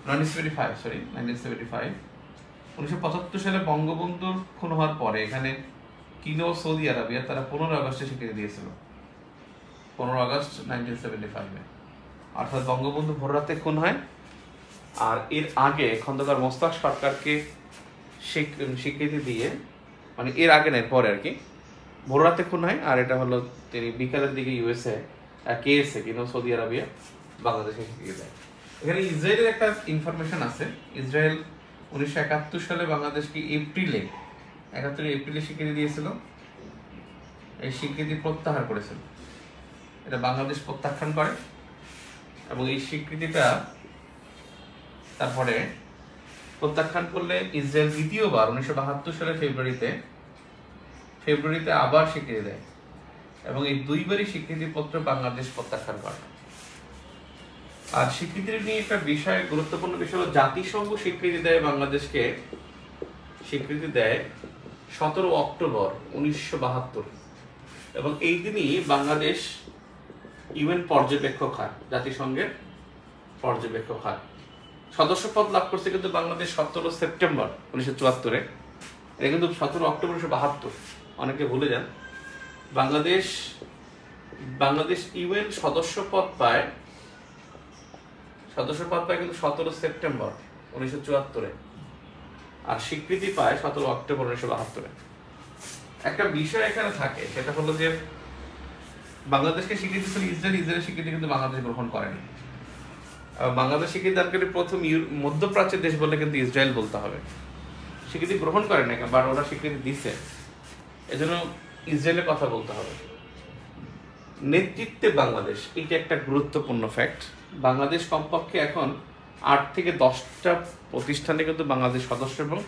1975 সালে বঙ্গবন্ধুর খুন হওয়ার পরে এখানে চীন ও সৌদি আরবিয়া তারা 15 আগস্টে স্বীকৃতি দিয়েছিল, 15 আগস্ট 1975-এ। অর্থাৎ বঙ্গবন্ধু ভোররাতে খুন হয়, আর এর আগে খন্দকার মোস্তাক সরকারকে স্বীকৃতি দিয়ে, মানে এর আগে নেই, পরে আর কি, ভোররাতে খুন হয়। আর এটা হলো তিনি বিকালের দিকে কেএসএ কিন্তু সৌদি আরবিয়া বাংলাদেশে স্বীকৃতি দেয়। এখানে ইসরায়েলের একটা ইনফরমেশন আছে। ইসরায়েল 1971 সালে বাংলাদেশকে এপ্রিলে স্বীকৃতি দিয়েছিল। এই স্বীকৃতি প্রত্যাহার করেছিল, এটা বাংলাদেশ প্রত্যাখ্যান করে। এবং এই স্বীকৃতিটা তারপরে প্রত্যাখ্যান করলে ইসরায়েল দ্বিতীয়বার 1972 সালে ফেব্রুয়ারিতে আবার স্বীকৃতি দেয়, এবং এই দুইবারই স্বীকৃতিপত্র বাংলাদেশ প্রত্যাখ্যান করে। আর স্বীকৃতির নিয়ে একটা বিষয়, গুরুত্বপূর্ণ বিষয় হলো জাতিসংঘ স্বীকৃতি দেয় বাংলাদেশকে, স্বীকৃতি দেয় 17 অক্টোবর 1972, এবং এই দিনই বাংলাদেশ ইউএন পর্যবেক্ষক হয়, জাতিসংঘের পর্যবেক্ষক হয়। সদস্য পদ লাভ করছে কিন্তু বাংলাদেশ 17 সেপ্টেম্বর 1974-এ, এটা কিন্তু 17 অক্টোবর 1972, অনেকে ভুলে যান। বাংলাদেশ ইউএন সদস্য পদ পায় কিন্তু 17 সেপ্টেম্বর 1974-এ, আর স্বীকৃতি পায় 17 অক্টোবর 1972-এ। একটা বিষয় এখানে থাকে, সেটা হলো যে বাংলাদেশকে স্বীকৃতি ছিল ইসরায়েলের স্বীকৃতি কিন্তু বাংলাদেশ গ্রহণ করেনি। বাংলাদেশ স্বীকৃতি দানকারী প্রথম মধ্যপ্রাচ্যের দেশ বলে কিন্তু ইসরায়েল বলতে হবে, স্বীকৃতি গ্রহণ করে না, বা ওরা স্বীকৃতি দিচ্ছে, এজন্য ইসরায়েলের কথা বলতে হবে। নেতৃত্বে বাংলাদেশ, এটা একটা গুরুত্বপূর্ণ ফ্যাক্ট। বাংলাদেশ কমপক্ষে এখন 8 থেকে 10টা প্রতিষ্ঠানে কিন্তু বাংলাদেশ সদস্য এবং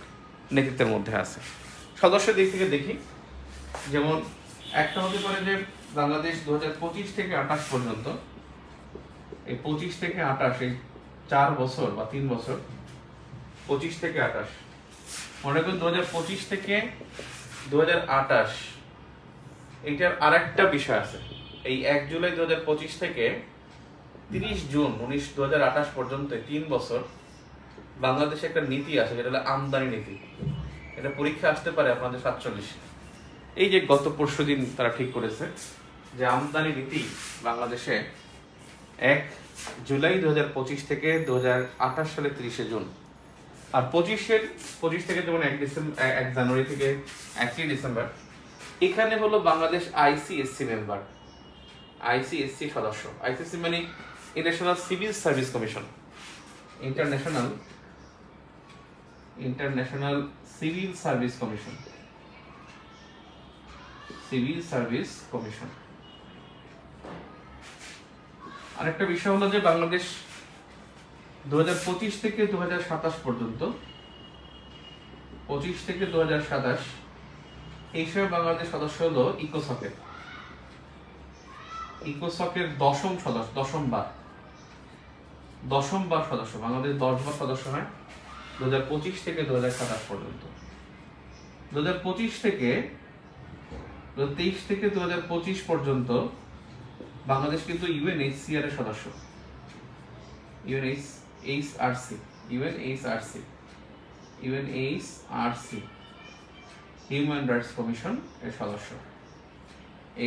নেতৃত্বের মধ্যে আছে। সদস্যের দিক থেকে দেখি, যেমন একটা হতে পারে যে বাংলাদেশ 2025 থেকে 28 পর্যন্ত, এই 25 থেকে 28 এই 4 বছর বা 3 বছর, 25 থেকে 28 মনে করুন 2025 থেকে 2028 এইটার আরেকটা বিষয় আছে। এই 1 জুলাই 2025 থেকে 30 জুন 2028 পর্যন্ত 3 বছর বাংলাদেশে একটা নীতি আছে, যেটা হলো আমদানি নীতি। এটা পরীক্ষা আসতে পারে আপনাদের 47। এই যে গত পরশুদিন তারা ঠিক করেছে যে আমদানি নীতি বাংলাদেশে 1 জুলাই 2025 থেকে 2028 সালে 30 জুন, আর 25 থেকে যেমন 1 জানুয়ারি থেকে 1 ডিসেম্বর। এখানে হলো বাংলাদেশ ICSC মেম্বার, ICSC সদস্য। ICSC মানে international civil service commission, international civil service commission, civil service commission. আরেকটা বিষয় হলো যে বাংলাদেশ 2025 থেকে 2027 পর্যন্ত, 25 থেকে 2027 এই সময় বাংলাদেশ সদস্য হলো ইকোসকের 10ম সদস্য, 10ম বার সদস্য। বাংলাদেশ 10 বার সদস্য হয় 2025 থেকে 2027 পর্যন্ত। 2023 থেকে 2025 পর্যন্ত বাংলাদেশ কিন্তু UNHCR এর সদস্য, UNHRC হিউম্যান রাইটস কমিশন এর সদস্য,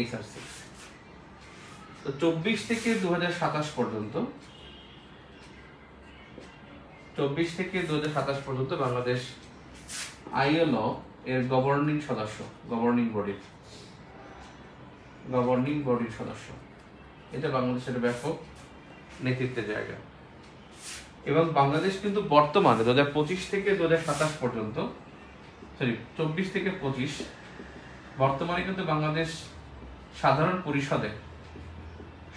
HRC। তো 24 থেকে 2027 পর্যন্ত, 24 থেকে 2027 পর্যন্ত বাংলাদেশ ILO এর গভর্নিং সদস্য, গভর্নিং বডির সদস্য। এটা বাংলাদেশের ব্যাপক নেতৃত্বের জায়গা। এবং বাংলাদেশ কিন্তু বর্তমানে 2025 থেকে 2027 পর্যন্ত, 24 থেকে 25, বর্তমানে কিন্তু বাংলাদেশ সাধারণ পরিষদে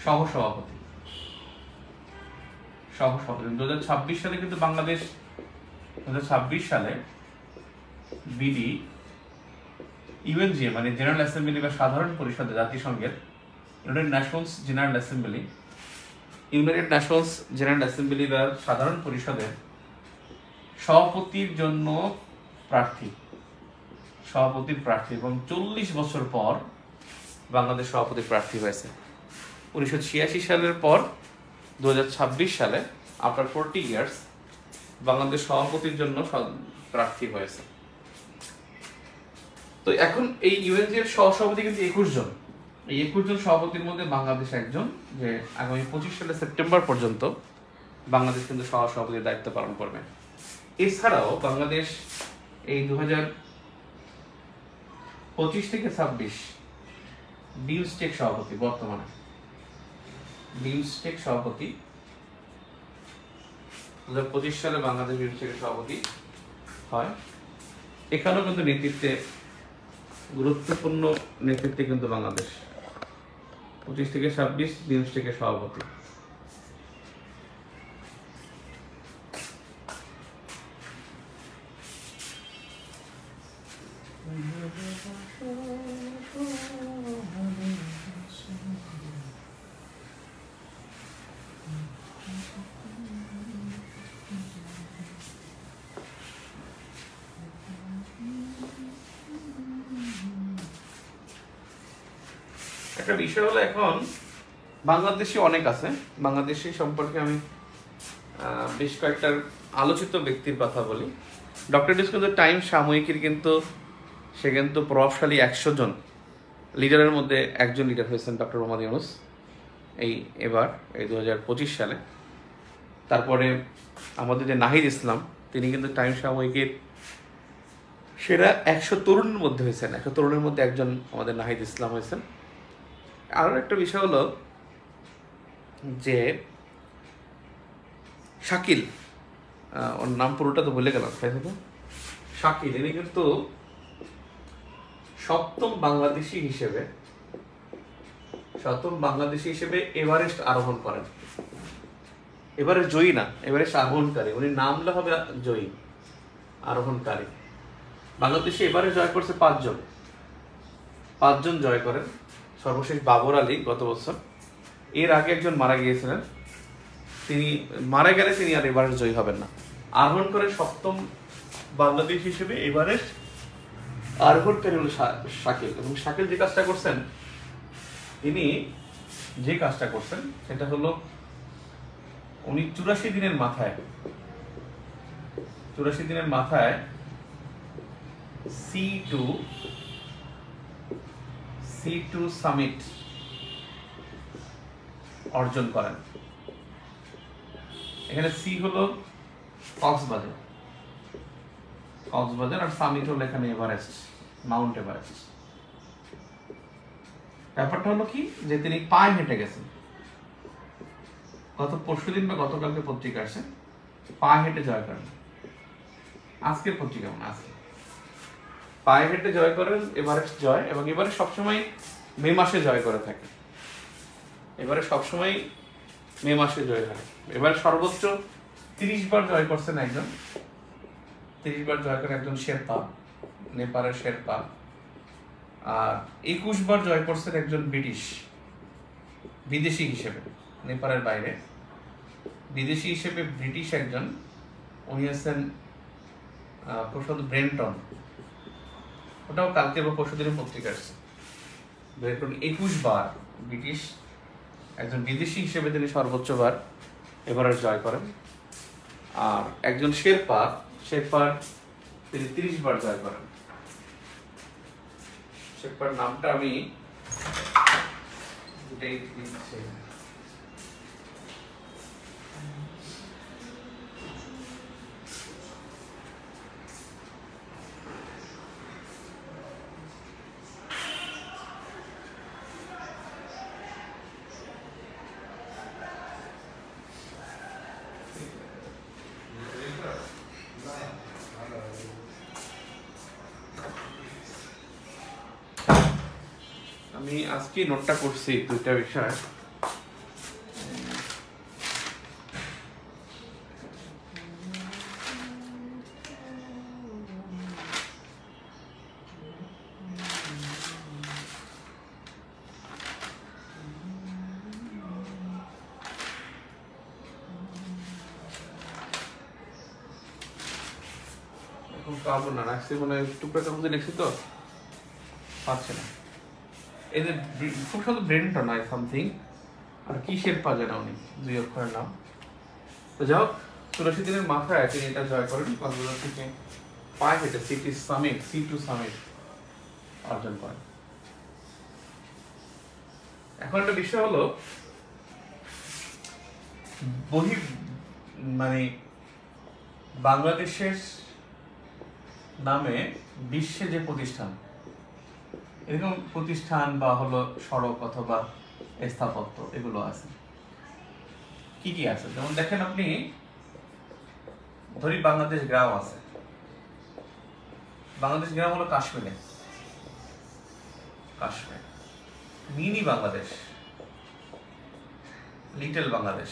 সহসভাপতি। 2026 সালে কিন্তু বাংলাদেশ, 2026 সালে বিডি UNGA মানে জেনারেল অ্যাসেম্বলি বা সাধারণ পরিষদে, জাতিসংঘের ইউনাইটেড নেশনস জেনারেল অ্যাসেম্বলি বা সাধারণ পরিষদে সভাপতির জন্য প্রার্থী এবং 40 বছর পর বাংলাদেশ সভাপতির প্রার্থী হয়েছে। 1986 সালের পর 2026 সালে আফটার 40 ইয়ার্স বাংলাদেশ সভাপতির জন্য প্রার্থী হয়েছে। তো এখন এই UNGA এর সহসভাপতি কিন্তু 21 জন। এই 21 জন সভাপতির মধ্যে বাংলাদেশ একজন, যে আগামী 25 সালে সেপ্টেম্বর পর্যন্ত বাংলাদেশ কিন্তু সহসভাপতির দায়িত্ব পালন করবে। এছাড়াও বাংলাদেশ এই 2025 থেকে 26 বিমস্টেক সভাপতি, বর্তমানে বিমস্টেক সভাপতি। 2025 সালে বাংলাদেশ বিমস্টেকের সভাপতি হয়। এখানেও কিন্তু নেতৃত্বে, গুরুত্বপূর্ণ নেতৃত্বে কিন্তু বাংলাদেশ 25 থেকে 26 বিমস্টেকের সভাপতি। একটা বিষয় হলো, এখন বাংলাদেশি অনেক আছে। বাংলাদেশি সম্পর্কে আমি বেশ কয়েকটা আলোচিত ব্যক্তির কথা বলি। ডক্টর ইউনূস কিন্তু টাইম সাময়িকীর কিন্তু সে কিন্তু প্রভাবশালী 100 জন লিডারের মধ্যে একজন লিডার হয়েছেন ডক্টর মোহাম্মদ ইউনূস এই 2025 সালে। তারপরে আমাদের যে নাহিদ ইসলাম, তিনি কিন্তু টাইম সাময়িকীর সেরা 100 তরুণের মধ্যে হয়েছেন, 100 তরুণের মধ্যে একজন আমাদের নাহিদ ইসলাম হয়েছেন। আরও একটা বিষয় হলো যে শাকিল, ওর নাম পুরোটা তো ভুলে গেলাম, শাকিল, ইনি কিন্তু 7ম বাংলাদেশি হিসেবে এভারেস্ট আরোহণ করেন। এবারে জয়ী না, এভারেস্ট আরোহণকারী, উনি নামলে হবে জয়ী, আরোহণকারী। বাংলাদেশে এবারে জয় করছে 5 জন জয় করেন। সর্বশেষ বাবর আলী গত বছর। এর আগে একজন মারা গিয়েছিলেন, তিনি মারা গেলে তিনি আর এভারেস্ট জয়ী হবেন না। আরোহণ করে 7ম বাংলাদেশ হিসেবে এভারেস্ট আরোহণকারী হলো শাকিল, এবং শাকিল যে কাজটা করছেন, তিনি যে কাজটা করছেন সেটা হলো উনি 84 দিনের মাথায় C2 সামিট অর্জন করেন। এখানে সি হলো কক্সবাজার, আর সামিট হলো এখানে এভারেস্ট, মাউন্ট এভারেস্ট। ব্যাপারটা হলো কি যে তিনি পায়ে হেঁটে গেছেন, গত পরশুদিন বা গতকালকে পত্রিকা আসে পায়ে হেঁটে জয় করেন, আজকের পত্রিকা আজকে পায়ে হেঁটে জয় করেন, এভারেস্ট জয়। এবং এবারে সবসময় মে মাসে জয় করে থাকে, এবারে সবসময় মে মাসে জয় হয়। এবারে সর্বোচ্চ 30 বার জয় করছেন একজন, 30 বার জয় করে একজন শেরপা, নেপালের শেরপা। আর 21 বার জয় করছেন একজন বিদেশি হিসেবে, নেপালের বাইরে বিদেশি হিসেবে ব্রিটিশ একজন, উনি আছেন প্রসাদ ব্রেন্টন। ওটাও কালকে বা পরশু দিনের পত্রিকা আসছে। ব্রেন্টন 21 বার ব্রিটিশ একজন বিদেশি হিসেবে তিনি সর্বোচ্চ বার এভারেস্ট জয় করেন। আর একজন শেরপার তিনি 30 বার জয় করেন। শেরপার নামটা আমি আজকে নোটটা করছি দুইটা বিষয়। এখন পাবো না, রাখছি মনে হয় টুকরা কাগজে লিখছি তো পাচ্ছে না। এই যে খুব সুন্দর ব্রেন্টন নয় সামথিং, আর কি শেরপা যেন উনি, 2 অক্ষরের নাম। তো যাই হোক, 84 দিনের মাথায় তিনি এটা জয় করেন, কক্সবাজার থেকে পায়ে হেঁটে C2 সামিট অর্জন করেন। এখন একটা বিষয় হলো মানে বাংলাদেশের নামে বিশ্বে যে প্রতিষ্ঠান, এরকম প্রতিষ্ঠান বা হলো সড়ক অথবা স্থাপত্য এগুলো আছে, কি কি আছে? যেমন দেখেন আপনি ধরি বাংলাদেশ গ্রাম আছে, বাংলাদেশ গ্রাম হলো Kashmir, mini Bangladesh, little Bangladesh,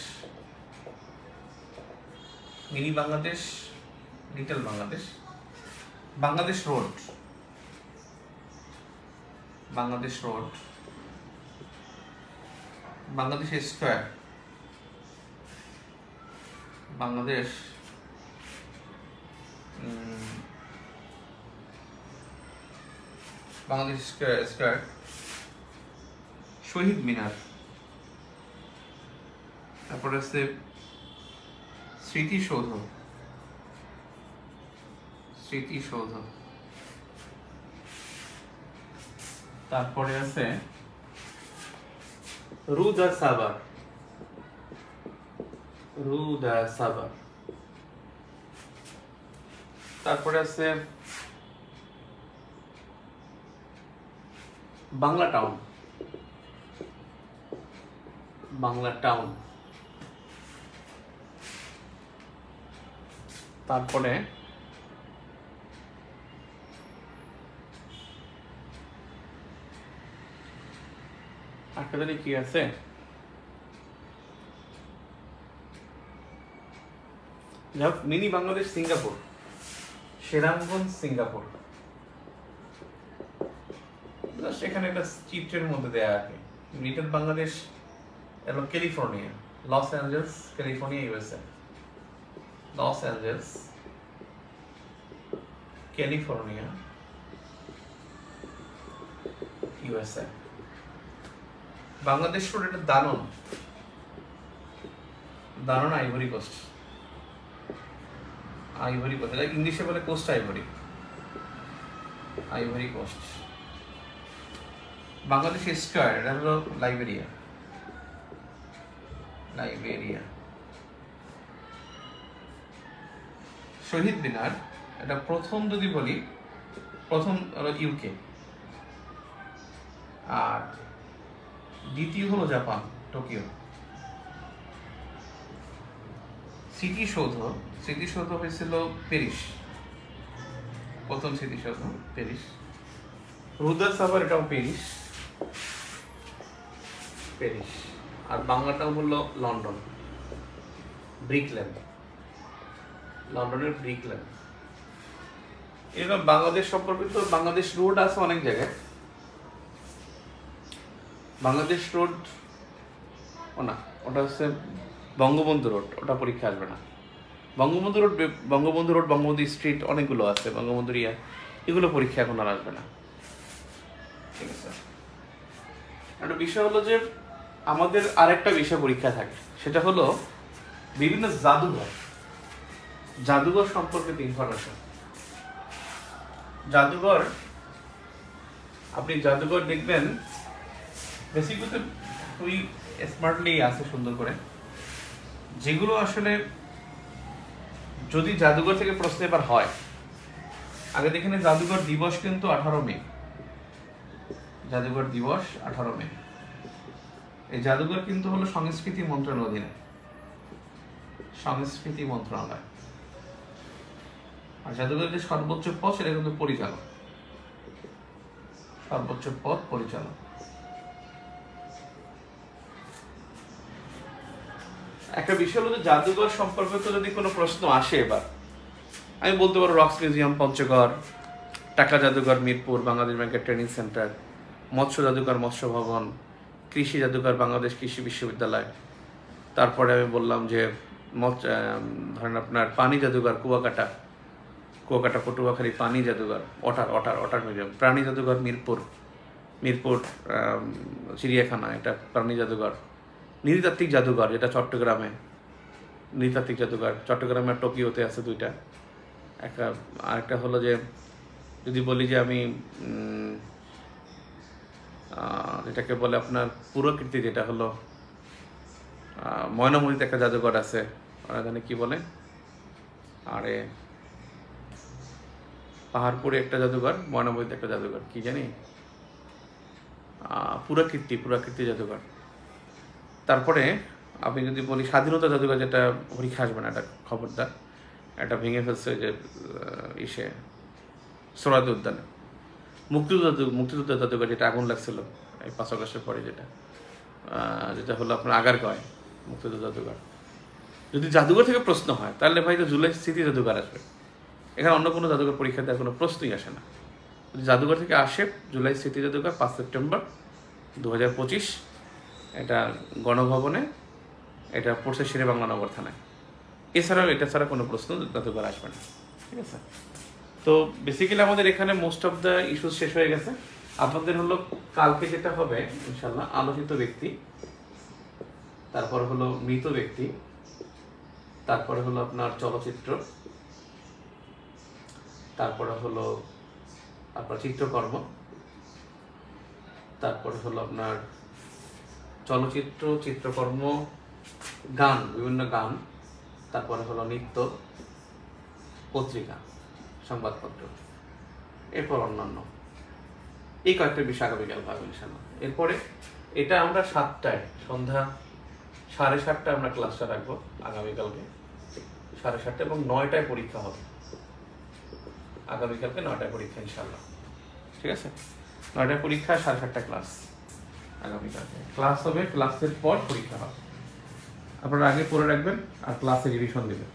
mini Bangladesh, little Bangladesh, Bangladesh road, Bangladesh square, Bangladesh square, Shaheed Minar, তারপরে আছে স্মৃতিসৌধ, তারপরে আছে রুদা সাবার, তারপরে আছে বাংলা টাউন, তারপরে কি আছে, মিনি বাংলাদেশ সিঙ্গাপুর, সেরামগঞ্জ সিঙ্গাপুর, সেখানে একটা চিত্রের মধ্যে দেয়া আছে। লিটল বাংলাদেশ এবং California, Los Angeles California USA, Los Angeles California, USA. Bangladesh road এটা Danane, Danane Ivory Coast, Ivory Coast, এটা ইংলিশে বলে Coast Ivory, Ivory Coast. Bangladesh square এটা হলো লাইবেরিয়া, লাইবেরিয়া। শহীদ মিনার এটা প্রথম যদি বলি, প্রথম হলো ইউকে, আর দ্বিতীয় হলো জাপান, টোকিও। স্মৃতিসৌধ, স্মৃতিসৌধ হয়েছিল প্যারিস, প্রথম স্মৃতিসৌধ প্যারিস। রুদার সাভার এটাও প্যারিস, প্যারিস। আর বাংলাটাও হলো লন্ডন, ব্রিকল্যান্ড, লন্ডনের ব্রিকল্যান্ড। এরকম বাংলাদেশ সম্পর্কিত বাংলাদেশ রোড আছে অনেক জায়গায়। বাংলাদেশ রোড ও না, ওটা হচ্ছে বঙ্গবন্ধু রোড, ওটা পরীক্ষা আসবে না। Bangabandhu road, Bangabandhu road, Bangabandhu street অনেকগুলো আছে, বঙ্গবন্ধু রিয়া, এগুলো পরীক্ষা এখন আর আসবে না। ঠিক আছে। একটা বিষয় হলো যে আমাদের আরেকটা বিষয় পরীক্ষা থাকে, সেটা হলো বিভিন্ন জাদুঘর, জাদুঘর সম্পর্কিত ইনফরমেশন। জাদুঘর, আপনি জাদুঘর দেখবেন বেসিকলি খুবই স্মার্টলি আছে, সুন্দর করে। যেগুলো আসলে যদি জাদুঘর থেকে প্রশ্ন এবার হয়, আগে দেখেন জাদুঘর দিবস কিন্তু 18 মে, জাদুঘর দিবস 18 মে। এই জাদুঘর কিন্তু হলো সংস্কৃতি মন্ত্রণালয়ের অধীনে, সংস্কৃতি মন্ত্রণালয়। আর জাদুঘরের যে সর্বোচ্চ পদ সেটা কিন্তু পরিচালক, সর্বোচ্চ পদ পরিচালক। একটা বিষয় হলো যে জাদুঘর সম্পর্কিত যদি কোনো প্রশ্ন আসে, এবার আমি বলতে পারবো রক্স মিউজিয়াম পঞ্চগড়, টাকা জাদুঘর মিরপুর, বাংলাদেশ ব্যাংকের ট্রেনিং সেন্টার, মৎস্য জাদুঘর মৎস্য ভবন, কৃষি জাদুঘর বাংলাদেশ কৃষি বিশ্ববিদ্যালয়। তারপরে আমি বললাম যে ধরেন আপনার পানি জাদুঘর কুয়াকাটা, কুয়াকাটা পটুয়াখালী পানি জাদুঘর, অটার অটার অটার মিউজিয়াম, প্রাণী জাদুঘর মিরপুর, মিরপুর চিড়িয়াখানা, এটা প্রাণী জাদুঘর। নৃতাত্ত্বিক জাদুঘর যেটা চট্টগ্রামে, নৃতাত্ত্বিক জাদুঘর চট্টগ্রামে, টোকিওতে আছে দুইটা। একটা আরেকটা হলো যে যদি বলি যে আমি যেটাকে বলে আপনার পুরকীর্তি, যেটা হলো ময়নামতিতে একটা জাদুঘর আছে, ওরা জানে কি বলে, আরে পাহাড়পুরে একটা জাদুঘর, ময়নামতিতে একটা জাদুঘর, কি জানি, পুরাকীর্তি, পুরাকীর্তি জাদুঘর। তারপরে আপনি যদি বলি স্বাধীনতা জাদুঘর, যেটা পরীক্ষা আসবে না, এটা খবরদার, এটা ভেঙে ফেলছে যে ইসে সোহরাওয়ার্দী উদ্যানে। মুক্তিযুদ্ধ জাদুঘর, যেটা আগুন লাগছিল এই 5 আগস্টের পরে, যেটা হলো আপনার আগারগাঁওয়ে মুক্তিযুদ্ধ জাদুঘর। যদি জাদুঘর থেকে প্রশ্ন হয় তাহলে ভাই তো জুলাই স্মৃতি জাদুঘর আসবে, এখানে অন্য কোনো জাদুঘর পরীক্ষা দেওয়ার কোনো প্রশ্নই আসে না। যদি জাদুঘর থেকে আসে জুলাই স্মৃতি জাদুঘর 5 সেপ্টেম্বর 2025, এটা গণভবনে, এটা পড়ছে শেরে বাংলা নগর থানায়। এছাড়াও এটা ছাড়া কোনো প্রশ্ন জাদুঘর আসবে না। ঠিক আছে। তো বেসিক্যালি আমাদের এখানে মোস্ট অফ দ্য ইস্যুস শেষ হয়ে গেছে। আপনাদের হলো কালকে যেটা হবে ইনশাল্লাহ, আলোচিত ব্যক্তি, তারপর হলো মৃত ব্যক্তি, তারপরে হলো আপনার চলচ্চিত্র, তারপরে হলো আপনার চিত্রকর্ম, তারপরে হলো আপনার চলচ্চিত্র, চিত্রকর্ম, গান, বিভিন্ন গান, তারপরে হলো নৃত্য, পত্রিকা, সংবাদপত্র, এরপর অন্যান্য, এই কয়েকটা বিষয় আগামীকাল পাবেন ইনশাআল্লাহ। এরপরে এটা আমরা 7টায়, সন্ধ্যা 7:30টায় আমরা ক্লাসটা রাখবো আগামীকালকে 7:30, এবং 9টায় পরীক্ষা হবে আগামীকালকে, 9টায় পরীক্ষা ইনশাআল্লাহ। ঠিক আছে, 9টায় পরীক্ষা, 7:30 ক্লাস আগামীকালকে। ক্লাস হবে, ক্লাসের পর পরীক্ষা হবে। আপনারা আগে পড়ে রাখবেন আর ক্লাসে রিভিশন দেবেন।